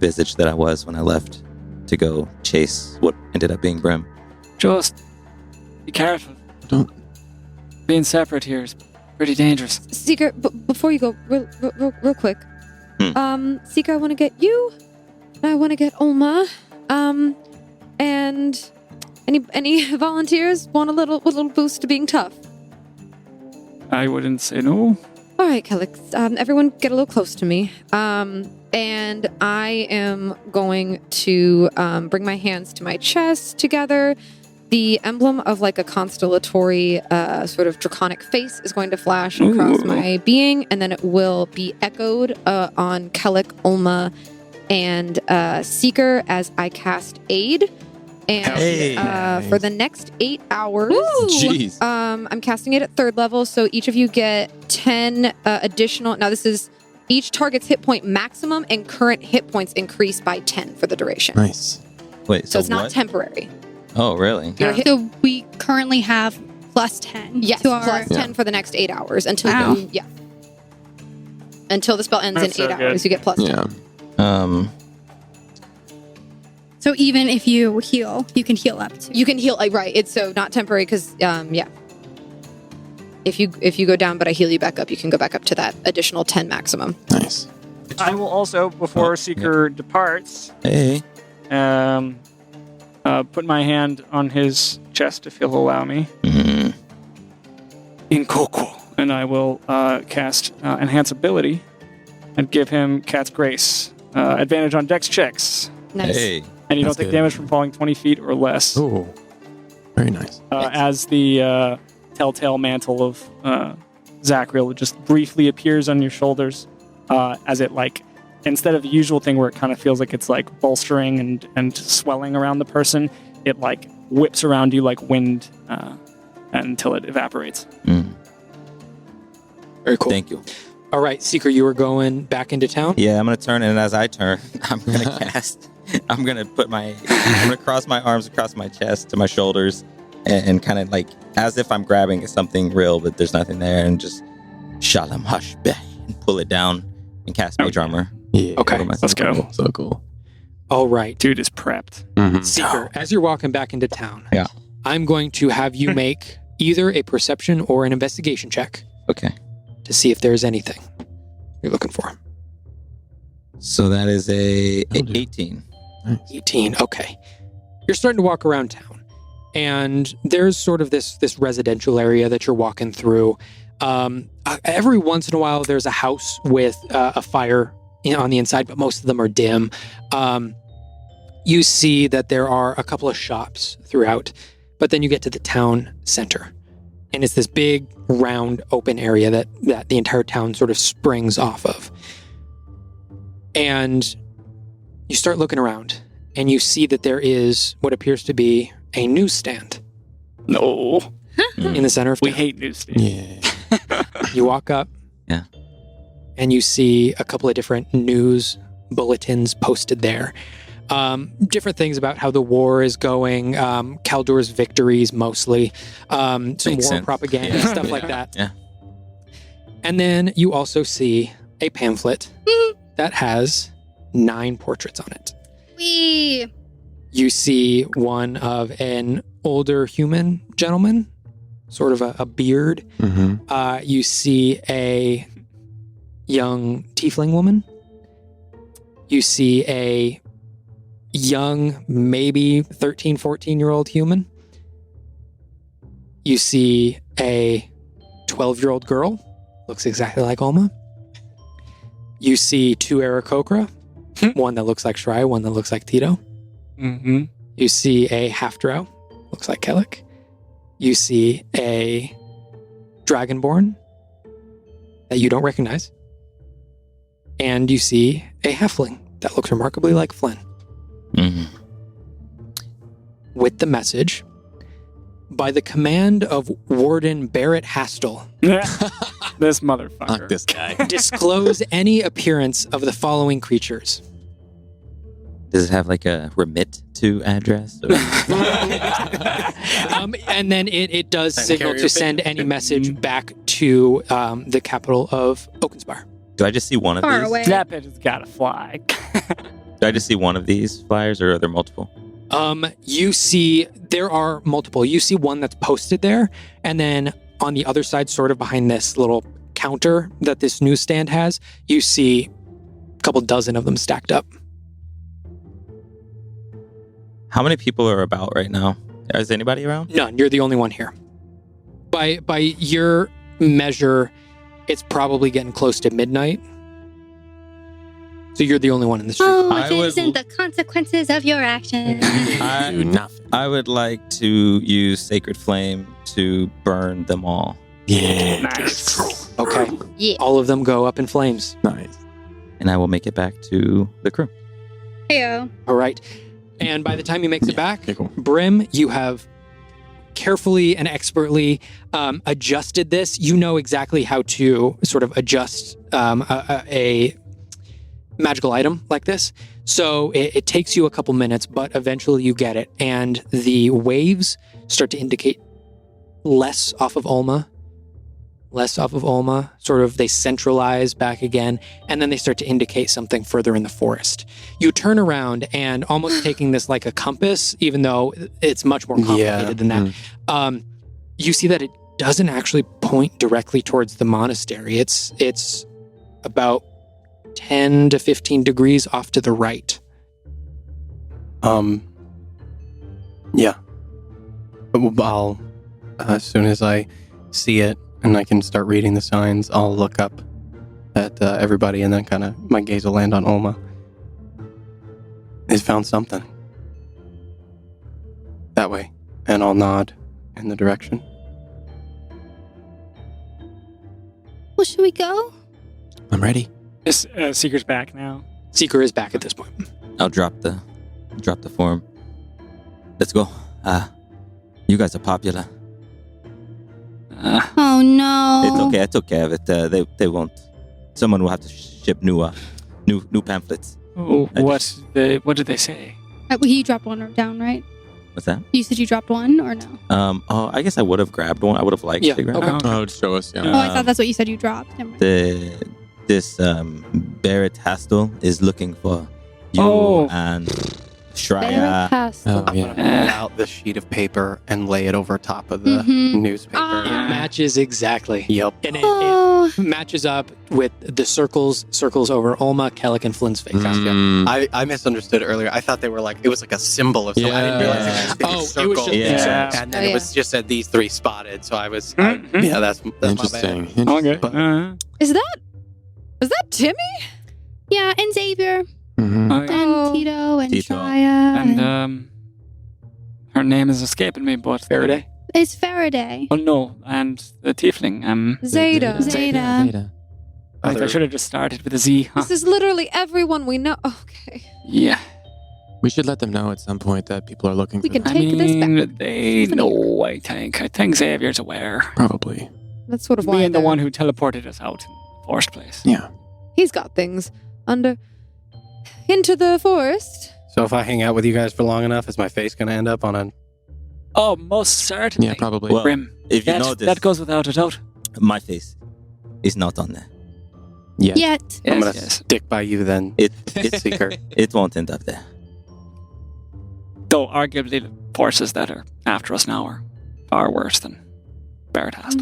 S5: visage that I was when I left to go chase what ended up being Brim.
S8: just be careful.
S4: Don't-
S8: Being separate here is pretty dangerous.
S6: Seeker, before you go, real quick. Seeker, I want to get you, and I want to get Olma. And any volunteers want a little boost to being tough?
S8: I wouldn't say no.
S6: All right, Kelix. Everyone, get a little close to me. And I am going to bring my hands to my chest together. The emblem of like a constellatory sort of draconic face is going to flash across my being, and then it will be echoed on Kellic, Olma, and Seeker as I cast Aid. And
S5: Hey.
S6: for the next 8 hours,
S4: Jeez.
S6: I'm casting it at 3rd level, so each of you get 10 additional. Now, this is each target's hit point maximum, and current hit points increase by 10 for the duration.
S4: Nice.
S5: Wait,
S6: So it's not
S5: what?
S6: temporary.
S5: Oh, really?
S6: Your hit,
S7: So we currently have plus 10
S6: yes,
S7: to our...
S6: plus 10 for the next 8 hours until
S7: Wow.
S6: until the spell ends
S8: That's
S6: in 8
S8: so good.
S6: hours. You get plus 10.
S4: Yeah.
S7: So even if you heal, you can heal up to.
S6: You can heal, right? It's so not temporary because If you go down, but I heal you back up, you can go back up to that additional 10 maximum.
S4: Nice.
S8: I will also, before Seeker departs,
S5: Hey.
S8: put my hand on his chest if he'll allow me.
S5: Mm.
S8: In Coco. And I will cast Enhance Ability and give him Cat's Grace. Advantage on Dex checks.
S6: Nice.
S5: Hey.
S8: And you
S4: That's
S8: don't take
S4: good.
S8: damage from falling 20 feet or less.
S4: Oh, very nice.
S8: As the telltale mantle of Zachriel just briefly appears on your shoulders, as it instead of the usual thing where it kind of feels like it's bolstering and swelling around the person, it whips around you like wind until it evaporates.
S5: Mm.
S3: Very cool.
S5: Thank you.
S3: All right, Seeker, you were going back into town?
S5: Yeah, I'm gonna turn, and as I turn, I'm gonna cast. I'm gonna cross my arms across my chest to my shoulders, and kind of as if I'm grabbing something real, but there's nothing there, and just Shalom Hush and pull it down and cast Mage Armor.
S4: Yeah.
S3: Okay,
S5: over myself.
S8: let's go.
S4: So cool.
S3: All right.
S8: Dude is prepped.
S4: Mhm.
S3: Seeker, as you're walking back into town,
S5: Yeah.
S3: I'm going to have you make either a perception or an investigation check
S5: Okay.
S3: to see if there's anything you're looking for.
S5: So that is a
S4: That'll do.
S5: 18.
S3: 18. Okay. You're starting to walk around town, and there's sort of this residential area that you're walking through. Every once in a while, there's a house with a fire on the inside, but most of them are dim. You see that there are a couple of shops throughout, but then you get to the town center, and it's this big, round, open area that the entire town sort of springs off of. And you start looking around, and you see that there is what appears to be a newsstand
S8: No.
S3: in the center of
S8: We
S3: town.
S8: hate newsstands.
S4: Yeah.
S3: You walk up,
S5: Yeah.
S3: and you see a couple of different news bulletins posted there. Different things about how the war is going, Kaldur's victories mostly, some
S5: Makes
S3: war
S5: sense.
S3: propaganda,
S5: Yeah.
S3: stuff like that.
S5: Yeah.
S3: And then you also see a pamphlet that has 9 portraits on it.
S7: Wee.
S3: You see one of an older human gentleman, sort of a beard.
S4: Mm-hmm.
S3: You see a young tiefling woman. You see a young, maybe 13, 14-year-old human. You see a 12-year-old girl. Looks exactly like Olma. You see 2 Aarakocra. One that looks like Shrai, one that looks like Tito.
S8: Mm-hmm.
S3: You see a half-drow. Looks like Kellic. You see a dragonborn that you don't recognize. And you see a halfling that looks remarkably like Flynn.
S5: Mm-hmm.
S3: With the message, by the command of Warden Barrett Hastel,
S8: This motherfucker.
S4: Fuck this guy.
S3: disclose any appearance of the following creatures.
S5: Does it have a remit to address? Or-
S3: And then it does
S2: Send
S3: signal
S2: carrier
S3: to send any message back to the capital of Oakenspire.
S5: Do I just see one of
S7: Far
S5: these?
S7: away.
S8: That bitch has got to fly.
S5: Do I just see one of these flyers, or are there multiple?
S3: You see, there are multiple. You see one that's posted there, and then on the other side, sort of behind this little counter that this newsstand has, you see a couple dozen of them stacked up.
S5: How many people are about right now? Is anybody around?
S3: None. You're the only one here. By your measure, it's probably getting close to midnight. So you're the only one in the street.
S7: Oh,
S5: I would-
S7: citizen, the consequences of your actions.
S4: Do nothing.
S5: I would like to use Sacred Flame to burn them all.
S4: Yeah.
S8: Nice.
S3: Okay.
S7: Yeah.
S3: All of them go up in flames.
S4: Nice.
S5: And I will make it back to the crew.
S7: Heyo.
S3: All right. And by the time he makes it back,
S4: Okay, cool.
S3: Brim, you have carefully and expertly adjusted this. You know exactly how to sort of adjust a magical item like this. So it takes you a couple minutes, but eventually you get it. And the waves start to indicate less off of Olma. Sort of they centralize back again, and then they start to indicate something further in the forest. You turn around and almost taking this like a compass, even though it's much more complicated than that. You see that doesn't actually point directly towards the monastery. It's about 10 to 15 degrees off to the right.
S2: Yeah. I'll, as soon as I see it and I can start reading the signs, I'll look up at everybody, and then kind of my gaze will land on Olma. He's found something. That way. And I'll nod in the direction.
S7: Well, should we go?
S4: I'm ready.
S8: This Seeker's back now.
S3: Seeker is back at this point.
S5: I'll drop the form. Let's go. You guys are popular.
S7: Oh no.
S5: It's okay. I took care of it. They won't. Someone will have to ship new pamphlets.
S8: Oh,
S5: I
S8: what did they say?
S7: He dropped one down, right?
S5: What's that?
S7: You said you dropped one or no?
S5: Oh, I guess I would have grabbed one. I would have liked to grab
S3: okay.
S5: one.
S4: Oh, just show us. Yeah.
S7: Oh, I thought that's what you said you dropped. Never mind.
S5: This Barrett Hastel is looking for you and Shreya.
S6: Pastel.
S4: Oh, yeah.
S2: Pull out the sheet of paper and lay it over top of the
S7: Mhm.
S2: newspaper.
S3: It matches exactly.
S2: Yep.
S3: And
S7: Oh,
S3: it matches up with the circles over Olma, Kellic, and Flynn's face.
S4: Mm.
S2: I misunderstood earlier. I thought they were like, it was like a symbol of something. I didn't realize it was big
S3: Oh, it was
S2: circle.
S3: just
S5: Yeah.
S2: And then
S6: Oh,
S2: it was just said these three spotted. So I was,
S8: Mhm.
S2: yeah, that's my bad.
S4: Interesting.
S8: Okay.
S2: But-
S6: Is that Timmy?
S7: yeah, and Xavier,
S4: Mhm.
S8: Oh, yeah.
S7: and
S6: Oh.
S7: Tito, and
S5: Tito.
S7: Shreya,
S8: And her name is escaping me, but
S3: Faraday?
S7: it's Faraday.
S8: Oh no, and the tiefling.
S6: Zeta.
S7: Zeta.
S8: I should have just started with a Z. Huh?
S6: This is literally everyone we know. Okay.
S8: Yeah.
S4: We should let them know at some point that people are looking
S6: We
S4: for
S6: can
S4: them.
S8: I
S6: take this back.
S8: mean, they know. I think Xavier's aware.
S4: Probably.
S6: That's sort of why
S8: Being the
S6: they're-
S8: one who teleported us out in the first place.
S4: Yeah.
S6: He's got things into the forest.
S2: So if I hang out with you guys for long enough, is my face going to end up on a...
S8: Oh, most certainly.
S4: Yeah, probably.
S5: Well,
S8: Grim.
S5: If you
S8: That,
S5: notice,
S8: that goes without a doubt.
S5: my face is not on there.
S4: yeah.
S7: Yet.
S2: I'm going
S8: Yes,
S2: to
S8: yes.
S2: stick by you then,
S5: It
S2: Seeker.
S5: it won't end up there.
S8: Though arguably the forces that are after us now are far worse than Barrett has.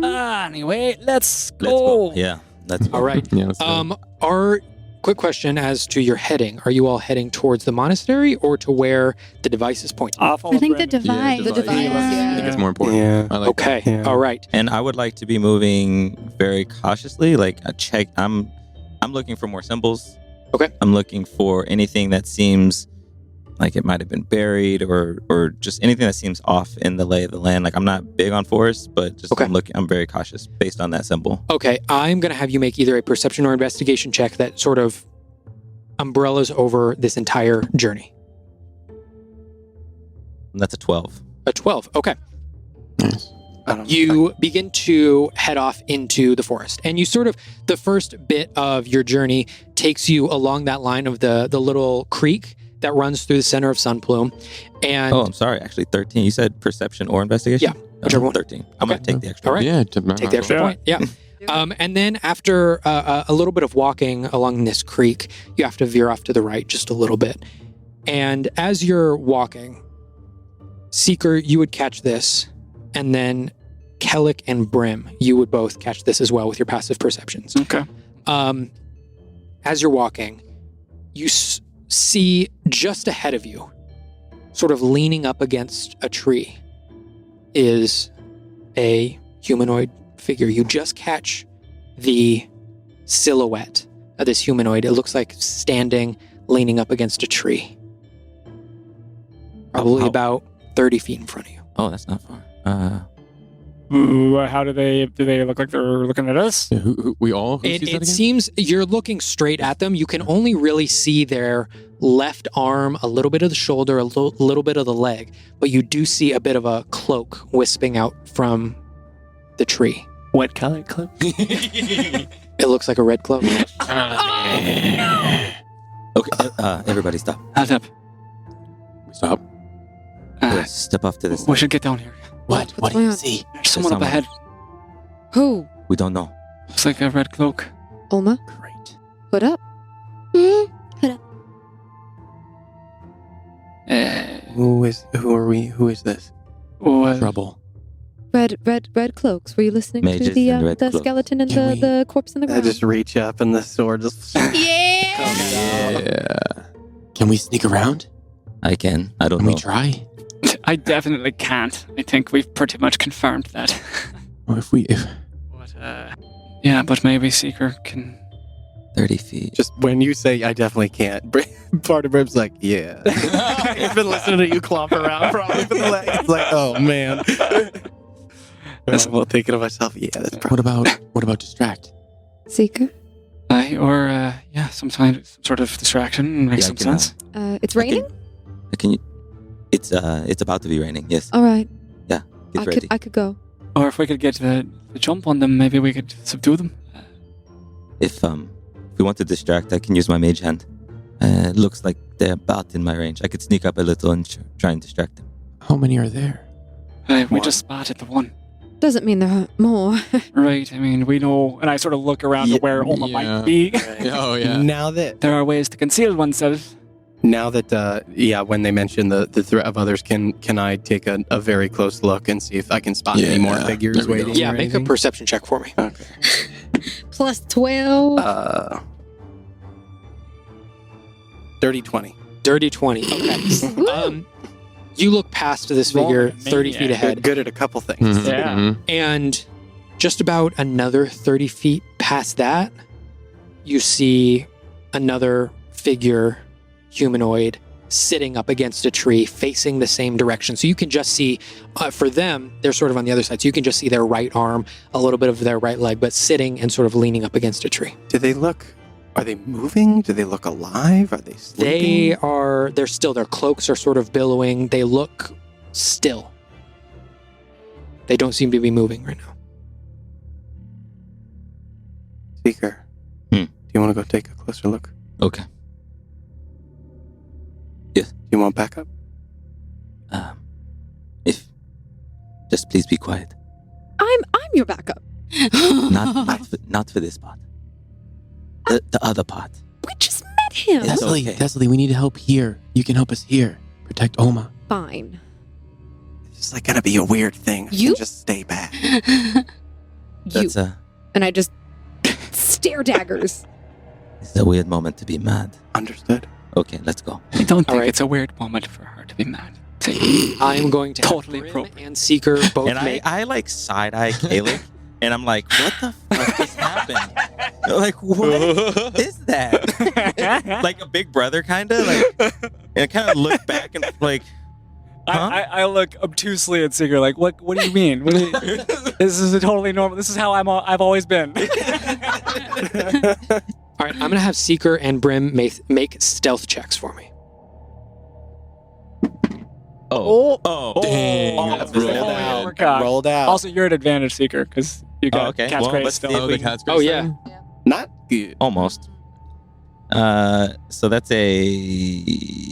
S8: Anyway, let's go.
S5: Let's go. Yeah, let's go.
S3: All right.
S4: Yeah, let's go.
S3: Our quick question as to your heading. Are you all heading towards the monastery or to where the device is pointing?
S8: I'll follow
S7: I think the
S8: Brendan.
S7: device.
S6: The device,
S4: I think it's more important.
S2: Yeah.
S4: I like
S3: Okay.
S2: Yeah.
S3: All right.
S5: And I would like to be moving very cautiously. Like a check. I'm looking for more symbols.
S3: Okay.
S5: I'm looking for anything that seems like it might have been buried, or just anything that seems off in the lay of the land. Like I'm not big on forests, but just
S3: Okay.
S5: I'm very cautious based on that symbol.
S3: Okay. I'm going to have you make either a perception or investigation check that sort of umbrellas over this entire journey.
S5: And that's a 12.
S3: A 12. Okay.
S4: Nice.
S2: I don't know.
S3: You begin to head off into the forest, and you sort of, the first bit of your journey takes you along that line of the little creek that runs through the center of Sunplume. And
S5: Oh, I'm sorry. Actually, 13. You said perception or investigation?
S3: Yeah, whichever one.
S5: 13. I'm going to take the extra.
S3: All right.
S4: Yeah.
S3: take the extra point. Yeah. And then after a little bit of walking along this creek, you have to veer off to the right just a little bit. And as you're walking, Seeker, you would catch this, and then Kellic and Brim, you would both catch this as well with your passive perceptions.
S8: Okay.
S3: As you're walking, you see just ahead of you, sort of leaning up against a tree, is a humanoid figure. You just catch the silhouette of this humanoid. It looks like standing, leaning up against a tree. Probably
S5: How-
S3: about 30 feet in front of you.
S5: Oh, that's not far.
S8: How do they look like they're looking at us?
S4: Yeah, who we all? Who sees that
S3: It
S4: again?
S3: seems you're looking straight at them. You can only really see their left arm, a little bit of the shoulder, a little bit of the leg, but you do see a bit of a cloak wisping out from the tree.
S8: What color cloak?
S3: It looks like a red cloak.
S5: Okay, everybody stop.
S8: Hold up.
S4: Stop.
S5: Step off to this
S8: We
S5: side.
S8: should get down here.
S6: What do you
S5: see?
S8: There's someone up
S5: someone.
S8: ahead.
S6: Who?
S5: We don't know.
S8: Looks like a red cloak.
S6: Olma?
S5: Great.
S6: Put up.
S2: Who are we? Who is this?
S8: Well,
S4: Trouble.
S6: Red cloaks. Were you listening to
S5: Mages
S6: the
S5: in red
S6: the
S5: cloaks.
S6: skeleton and
S4: Can we-
S6: the corpse in the
S2: I
S6: ground?
S2: just reach up and the sword just.
S7: Yeah.
S4: Yeah. Can we sneak around?
S5: I can. I don't
S4: Can
S5: know.
S4: we try?
S8: I definitely can't. I think we've pretty much confirmed that.
S4: Or if we...
S8: But, yeah, but maybe Seeker can...
S5: 30 feet.
S2: Just when you say I definitely can't, part of Brim's like, yeah. He's been listening to you clomp around probably for the last. It's like, oh man. I'm thinking to myself, yeah, that's probably.
S4: What about distract?
S6: Seeker.
S8: Or, some sort of distraction makes
S5: Yeah,
S8: some
S5: I can,
S8: sense.
S6: It's raining.
S5: Can you? It's about to be raining. Yes.
S6: All right.
S5: Get
S6: I
S5: ready.
S6: could go.
S8: Or if we could get the jump on them, maybe we could subdue them.
S5: If we want to distract, I can use my mage hand. It looks like they're about in my range. I could sneak up a little and try and distract them.
S4: How many are there?
S8: We just spotted the one.
S6: Doesn't mean there are more.
S8: Right, I mean, we know, and I sort of look around to where Olma might be.
S4: Oh, yeah.
S2: Now that
S8: There are ways to conceal oneself.
S2: when they mention the threat of others, can I take a very close look and see if I can spot any more
S4: Yeah,
S2: figures
S4: there we go.
S2: waiting?
S3: Yeah,
S2: or
S3: make a
S2: anything?
S3: perception check for me.
S2: Okay.
S7: Plus 12.
S2: 30, 20.
S3: Dirty 20. Okay. You look past this figure
S8: Rolling
S3: 30 feet
S8: maniac.
S3: ahead,
S2: Good at a couple things.
S4: Mhm,
S8: Yeah.
S4: mhm.
S3: and just about another 30 feet past that, you see another figure, humanoid, sitting up against a tree facing the same direction. So you can just see, for them, they're sort of on the other side. So you can just see their right arm, a little bit of their right leg, but sitting and sort of leaning up against a tree.
S2: Are they moving? Do they look alive? Are they sleeping?
S3: They're still, their cloaks are sort of billowing. They look still. They don't seem to be moving right now.
S2: Seeker.
S5: Hmm.
S2: Do you want to go take a closer look?
S5: Okay.
S2: Do you want backup?
S5: If just please be quiet.
S6: I'm your backup.
S5: Not for this part. The other part.
S6: We just met him.
S5: Yes.
S4: Thessaly,
S5: okay.
S4: Thessaly, we need help here. You can help us here. Protect Olma.
S6: Fine.
S2: It's just like gonna be a weird thing.
S6: You-
S2: Just stay back.
S5: That's
S6: And I just stare daggers.
S5: it's a weird moment to be mad.
S2: Understood.
S5: Okay, let's go.
S8: I don't think
S3: right.
S8: it's a weird moment for her to be mad. See,
S3: I'm going to
S8: Totally
S3: have Brim
S8: appropriate.
S3: and Seeker both
S5: And
S3: make...
S5: I like side eye Caleb, and I'm like, what the fuck just happened? Like, what is that? Like a big brother, kind of like. And I kind of look back and like, huh?
S8: I look obtusely at Seeker like, what do you mean? What do you, this is a totally normal, this is how I've always been.
S3: All right, I'm going to have Seeker and Brim make stealth checks for me.
S5: Oh,
S4: Dang,
S5: that's
S4: rolled
S5: rolled
S4: out.
S8: Oh, God.
S2: Rolled out.
S8: Also, you're at advantage, Seeker, because you got
S5: okay.
S8: cat's
S5: Well,
S8: grace
S5: let's
S8: still.
S5: see if
S4: Oh,
S5: we
S4: the
S5: can-
S4: cat's
S3: Oh,
S4: grace
S3: yeah.
S4: thing?
S2: Not good.
S5: almost. So that's a.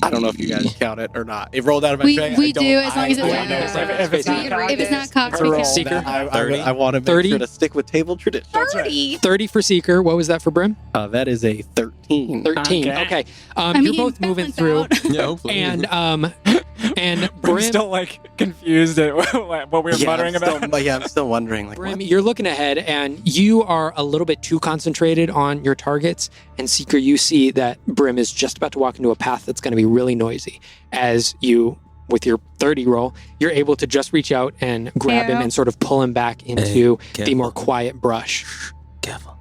S2: I don't know if you guys count it or not. It rolled out of my
S7: We-
S2: tray.
S7: we
S2: I don't-
S7: do, as long as it's
S2: I
S7: not-
S2: know.
S8: If it's not cocked,
S7: If it's not cocked,
S8: it's a
S7: we
S8: roll.
S7: count.
S3: Seeker?
S2: I want to make
S3: 30?
S2: sure to stick with table tradition.
S7: 30.
S3: 30 for Seeker. What was that for Brim?
S2: That is a 13.
S3: 13.
S8: Okay.
S3: Okay.
S7: I
S3: You're
S7: mean,
S3: both moving
S7: balance
S3: through.
S7: out.
S4: Yeah, hopefully.
S3: And
S8: Brim's
S3: Brim,
S8: still like confused at what we were muttering about.
S2: I'm still wondering. Like,
S3: Brim,
S2: what?
S3: you're looking ahead and you are a little bit too concentrated on your targets. And Seeker, you see that Brim is just about to walk into a path that's going to be really noisy. As you, with your 30 roll, you're able to just reach out and grab him
S7: Arrow.
S3: and sort of pull him back into the
S5: careful.
S3: more quiet brush.
S5: Careful.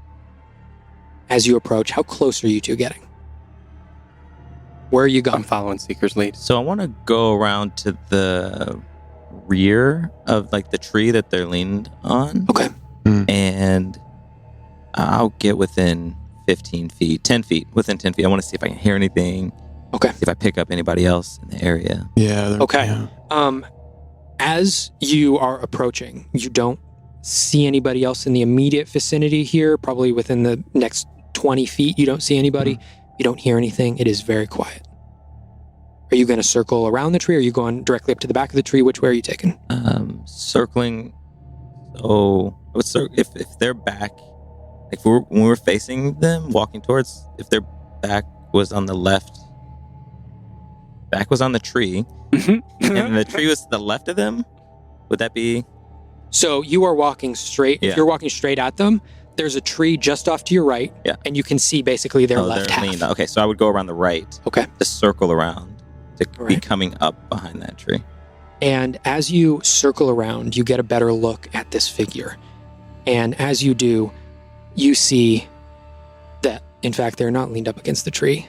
S3: As you approach, how close are you two getting? Where are you
S2: I'm
S3: going?
S2: following Seeker's lead.
S5: So I want to go around to the rear of like the tree that they're leaned on.
S3: Okay.
S5: And I'll get within 15 feet, 10 feet, within 10 feet. I want to see if I can hear anything.
S3: Okay.
S5: See if I pick up anybody else in the area.
S4: Yeah.
S3: Okay.
S4: Yeah.
S3: As you are approaching, you don't see anybody else in the immediate vicinity here. Probably within the next 20 feet, you don't see anybody. You don't hear anything. It is very quiet. Are you going to circle around the tree? Or are you going directly up to the back of the tree? Which way are you taking?
S5: Circling. So I would if they're back, like when we were facing them, walking towards, if their back was on the left, back was on the tree, and the tree was to the left of them, would that be?
S3: So you are walking straight.
S5: Yeah.
S3: If you're walking straight at them, there's a tree just off to your right.
S5: Yeah.
S3: And you can see basically their
S5: Oh,
S3: left
S5: they're
S3: half.
S5: leaned out. Okay, so I would go around the right
S3: Okay.
S5: to circle around to be
S3: Right.
S5: coming up behind that tree.
S3: And as you circle around, you get a better look at this figure. And as you do, you see that, in fact, they're not leaned up against the tree.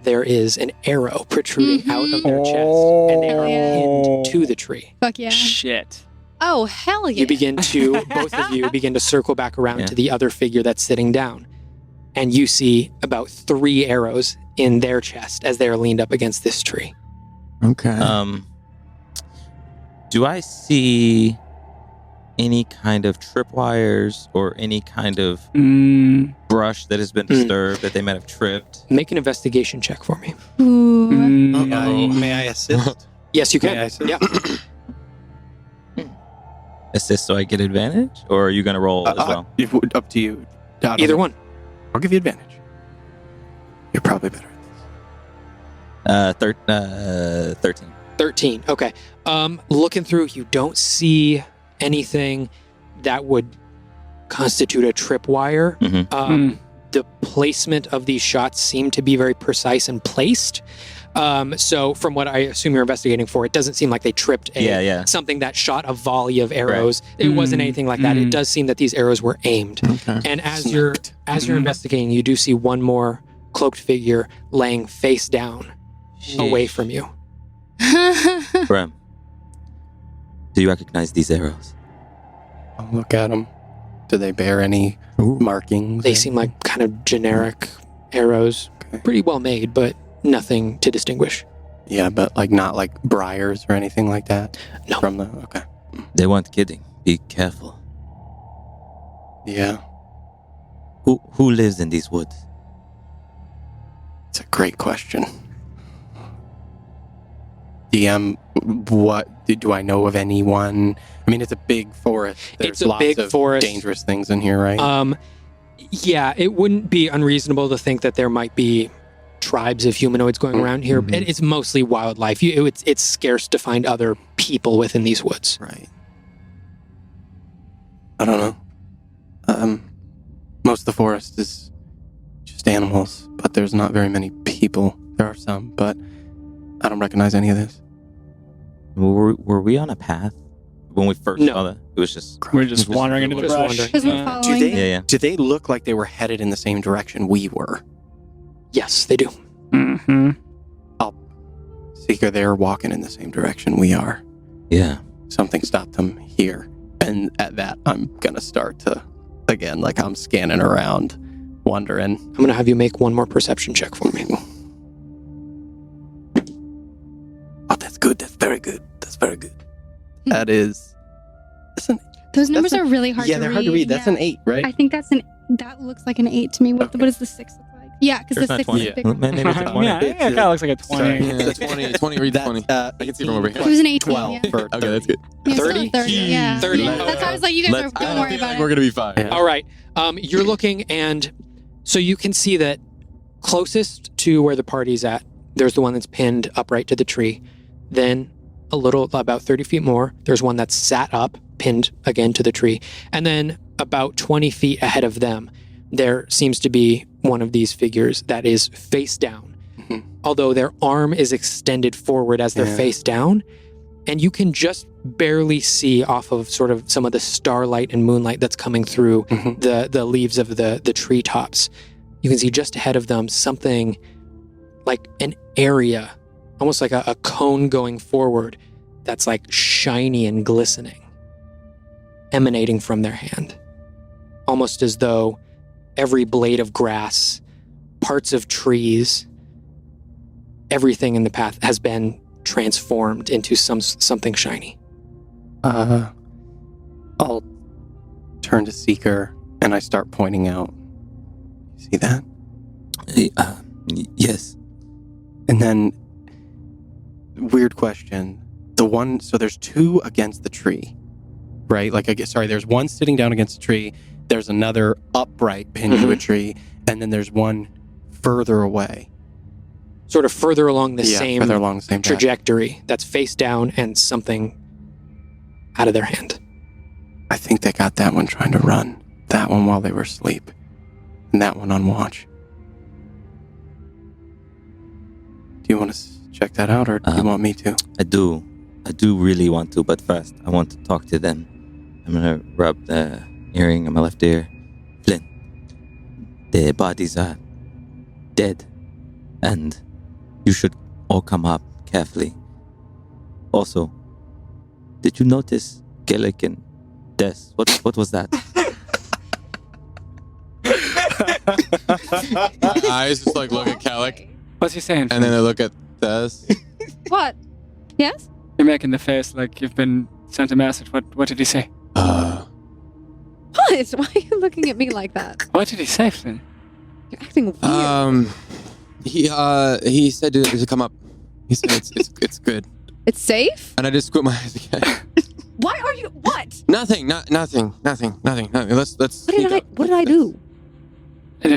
S3: There is an arrow protruding out of their chest, and they are
S7: Hell yeah.
S3: pinned to the tree.
S7: Fuck yeah.
S8: Shit.
S6: Oh, hell yeah.
S3: You begin to, both of you begin to circle back around
S5: Yeah.
S3: to the other figure that's sitting down. And you see about 3 arrows in their chest as they are leaned up against this tree.
S4: Okay.
S5: Do I see any kind of tripwires or any kind of brush that has been disturbed that they might have tripped?
S3: Make an investigation check for me.
S7: Ooh.
S2: May I assist?
S3: Yes, you
S2: May
S3: can.
S2: I assist?
S3: Yeah.
S5: Assist so I get advantage? Or are you going to roll as well?
S2: Up to you.
S3: Either one.
S2: I'll give you advantage. You're probably better at this.
S5: 13.
S3: 13. Okay. Looking through, you don't see anything that would constitute a tripwire.
S5: Mhm.
S3: The placement of these shots seem to be very precise and placed. So from what I assume you're investigating for, it doesn't seem like they tripped something that shot a volley of arrows. It wasn't anything like that. It does seem that these arrows were aimed.
S4: Okay.
S3: And as you're investigating, you do see one more cloaked figure laying face down away from you.
S5: Bram, do you recognize these arrows?
S2: I'll look at them. Do they bear any markings?
S3: They seem like kind of generic arrows.
S2: Okay.
S3: Pretty well made, but nothing to distinguish.
S2: Yeah, but like not like briars or anything like that?
S3: No.
S2: From the... Okay.
S5: They weren't kidding. Be careful.
S2: Yeah.
S5: Who lives in these woods?
S2: It's a great question. DM, what do I know of anyone? I mean, it's a big forest. There's
S3: It's a
S2: lots
S3: big
S2: of
S3: forest.
S2: dangerous things in here, right?
S3: Yeah, it wouldn't be unreasonable to think that there might be tribes of humanoids going around here.
S2: Mhm.
S3: It's mostly wildlife. It's scarce to find other people within these woods.
S2: Right. I don't know. Most of the forest is just animals, but there's not very many people. There are some, but I don't recognize any of this.
S5: Were we on a path when we first
S3: No.
S5: saw that? It was just...
S8: We're just wandering into the
S3: Just
S8: brush.
S3: wandering.
S7: Because we're
S3: Yeah.
S7: following.
S2: Do they-
S5: Yeah, yeah.
S2: Do they look like they were headed in the same direction we were?
S3: Yes, they do.
S8: Mm-hmm.
S2: Seeker, they're walking in the same direction we are.
S5: Yeah.
S2: Something stopped them here. And at that, I'm going to start to, again, like I'm scanning around, wondering.
S3: I'm going to have you make one more perception check for me.
S2: Oh, that's good. That's very good. That's very good. That is...
S7: Those numbers
S2: That's
S7: are really hard to read.
S2: Yeah, they're hard to read. That's
S7: yeah.
S2: an 8, right?
S7: I think that looks like an 8 to me. What does the 6 look like? Yeah, because
S5: There's
S7: the
S5: not
S7: 6
S5: 20.
S7: is bigger.
S5: Maybe it's a 20.
S8: Yeah, it kind of looks like a 20.
S2: Sorry.
S4: Yeah, 20 reads 20.
S2: That's,
S4: I can see from over here.
S7: It was an 18,
S2: 12
S7: yeah.
S2: for
S4: Okay, that's good.
S7: Yeah, still
S3: 30?
S7: 30, yeah.
S3: 30.
S7: Yeah, that's why I was like, you guys
S5: Let's-
S7: don't worry about
S4: We're
S7: it.
S4: gonna be fine.
S2: Yeah.
S3: All right. You're looking, and so you can see that closest to where the party's at, there's the one that's pinned upright to the tree. Then a little, about 30 feet more, there's one that's sat up, pinned again to the tree. And then about 20 feet ahead of them, there seems to be one of these figures that is face down.
S2: Mhm.
S3: Although their arm is extended forward as they're
S2: Yeah.
S3: face down. And you can just barely see off of sort of some of the starlight and moonlight that's coming through
S2: Mhm.
S3: the leaves of the treetops. You can see just ahead of them something like an area, almost like a cone going forward that's like shiny and glistening, emanating from their hand. Almost as though every blade of grass, parts of trees, everything in the path has been transformed into something shiny.
S2: I'll turn to Seeker and I start pointing out. See that?
S5: Yes.
S2: And then, weird question. So there's 2 against the tree, right? Like, there's one sitting down against the tree. There's another upright pinned to a tree. And then there's one further away.
S3: Sort of further along the same
S2: further along the same path.
S3: trajectory that's face down and something out of their hand.
S2: I think they got that one trying to run. That one while they were asleep. And that one on watch. Do you want to check that out, or do you want me to?
S5: I do really want to, but first I want to talk to them. I'm gonna rub the earring on my left ear. Flynn, their bodies are dead, and you should all come up carefully. Also, did you notice Gellick and Des? What was that?
S4: Eyes just like look at Kellic,
S8: What's he saying?
S4: and then they look at Des.
S6: What? Yes?
S8: You're making the face like you've been sent a message. What did he say?
S6: What? Why are you looking at me like that?
S8: What did he say, Flynn?
S6: You're acting weird.
S4: He said to come up. He said it's good,
S6: It's safe?
S4: and I just squint my eyes again.
S6: Why are you? What?
S4: Nothing. Nothing. Let's.
S6: What did I do?
S8: I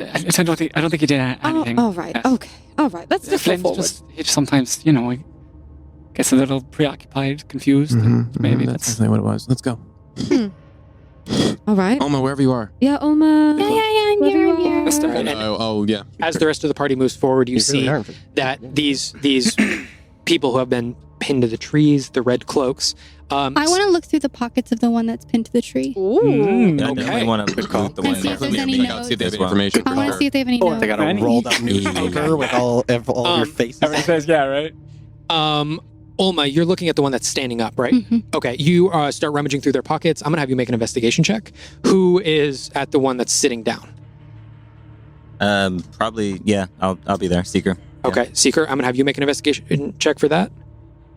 S8: don't think he did anything.
S6: Oh, right.
S8: Yes.
S6: Okay. All right. Let's just go
S8: Flynn
S6: forward.
S8: he just sometimes, he gets a little preoccupied, confused. and maybe
S4: that's
S8: that's
S4: definitely what it was. Let's go.
S6: All right.
S4: Olma, wherever you are.
S6: Yeah, Olma.
S7: Yeah, I'm here. I'm here.
S3: Let's start. And
S4: Oh yeah.
S3: as the rest of the party moves forward, you see
S2: are.
S3: that these people who have been pinned to the trees, the red cloaks.
S7: I want to look through the pockets of the one that's pinned to the tree.
S6: Ooh.
S5: Yeah, I
S3: Okay.
S5: definitely want to look the
S7: And
S5: one
S7: see if there's any
S4: Make out, see if they have
S5: as well.
S4: information.
S7: I want to see if they have any notes.
S2: They got a
S8: Any-
S2: rolled up newspaper with all your faces.
S8: Everybody says, yeah, right?
S3: Olma, you're looking at the one that's standing up, right?
S7: Mhm.
S3: Okay, you start rummaging through their pockets. I'm gonna have you make an investigation check. Who is at the one that's sitting down?
S5: Probably, yeah. I'll be there, Seeker.
S3: Okay, Seeker, I'm gonna have you make an investigation check for that.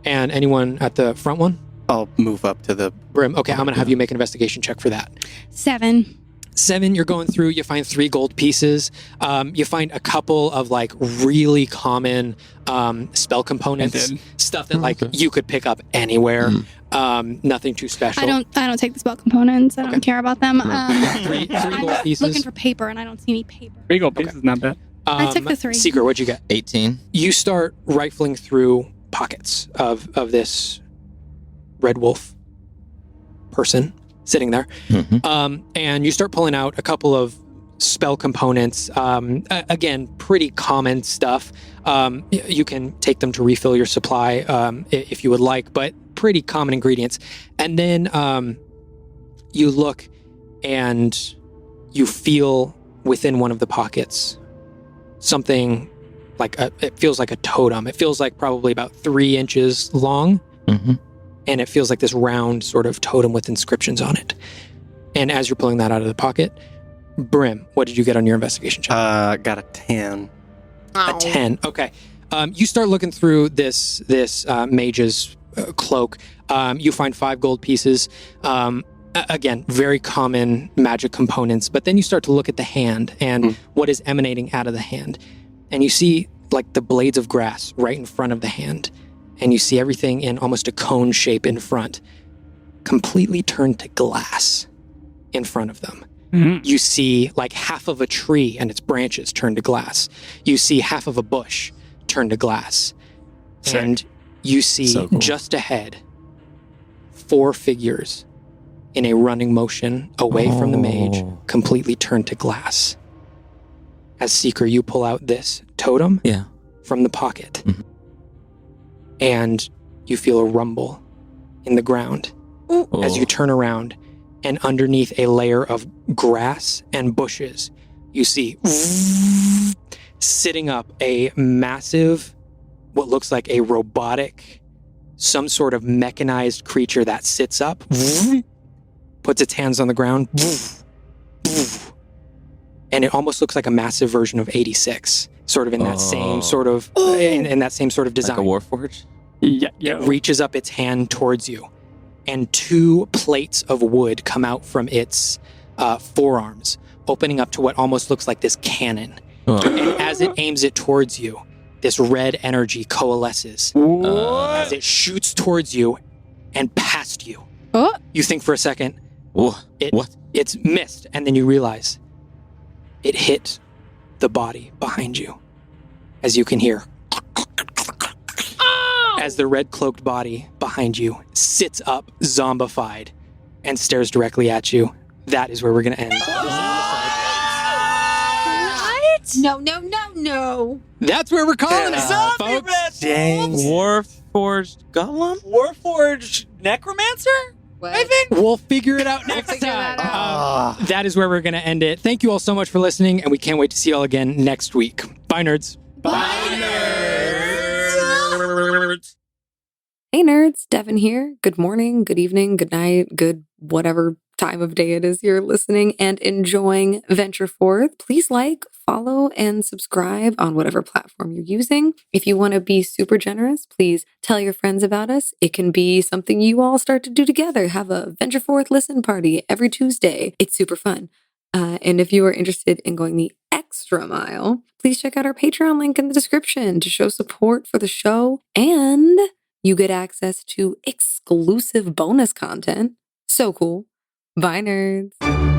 S3: And anyone at the front one?
S2: I'll move up to the...
S3: Brim. Okay, I'm gonna have you make an investigation check for that.
S7: 7.
S3: 7, you're going through, you find 3 gold pieces. You find a couple of like really common spell components,
S8: And
S3: stuff that like you could pick up anywhere. Nothing too special.
S7: I don't take the spell components. I don't care about them.
S3: Three
S7: I'm
S3: gold pieces.
S7: looking for paper, and I don't see any paper.
S8: 3 gold pieces, not bad.
S7: I took the 3.
S3: Seeker, what'd you get?
S5: 18.
S3: You start rifling through pockets of this red wolf person sitting there. And you start pulling out a couple of spell components. Again, pretty common stuff. You can take them to refill your supply if you would like, but pretty common ingredients. And then you look and you feel within one of the pockets something like it feels like a totem. It feels like probably about 3 inches long. And it feels like this round sort of totem with inscriptions on it. And as you're pulling that out of the pocket, Brim, what did you get on your investigation check?
S2: Got a 10.
S3: A 10. Okay. You start looking through this mage's cloak. You find 5 gold pieces. Again, very common magic components. But then you start to look at the hand and what is emanating out of the hand. And you see like the blades of grass right in front of the hand. And you see everything in almost a cone shape in front, completely turned to glass in front of them. You see like half of a tree and its branches turned to glass. You see half of a bush turned to glass. And you see
S2: So cool.
S3: just ahead 4 figures in a running motion away from the mage, completely turned to glass. As Seeker, you pull out this totem
S5: Yeah.
S3: from the pocket. And you feel a rumble in the ground as you turn around, and underneath a layer of grass and bushes, you see sitting up a massive, what looks like a robotic, some sort of mechanized creature that sits up, puts its hands on the ground, and it almost looks like a massive version of 86, sort of in that same sort of in that same sort of design.
S5: Like a Warforged?
S8: Yeah.
S3: It reaches up its hand towards you, and 2 plates of wood come out from its forearms, opening up to what almost looks like this cannon. And as it aims it towards you, this red energy coalesces as it shoots towards you and past you.
S6: Oh.
S3: You think for a second,
S5: What?
S3: it's missed, and then you realize it hit the body behind you, as you can hear. As the red cloaked body behind you sits up zombified and stares directly at you. That is where we're going to end.
S7: What?
S6: No.
S3: That's where we're calling it, folks.
S10: Dang.
S5: Warforged Golem?
S10: Warforged Necromancer? I think.
S3: We'll figure it out next
S6: figure
S3: time.
S6: that out.
S3: That is where we're going to end it. Thank you all so much for listening, and we can't wait to see you all again next week. Bye, nerds.
S6: Hey nerds, Devin here. Good morning, good evening, good night, good whatever time of day it is you're listening and enjoying Venture Forth. Please like, follow, and subscribe on whatever platform you're using. If you want to be super generous, please tell your friends about us. It can be something you all start to do together. Have a Venture Forth listen party every Tuesday. It's super fun. And if you are interested in going the extra mile, please check out our Patreon link in the description to show support for the show, and you get access to exclusive bonus content. So cool. Bye, nerds.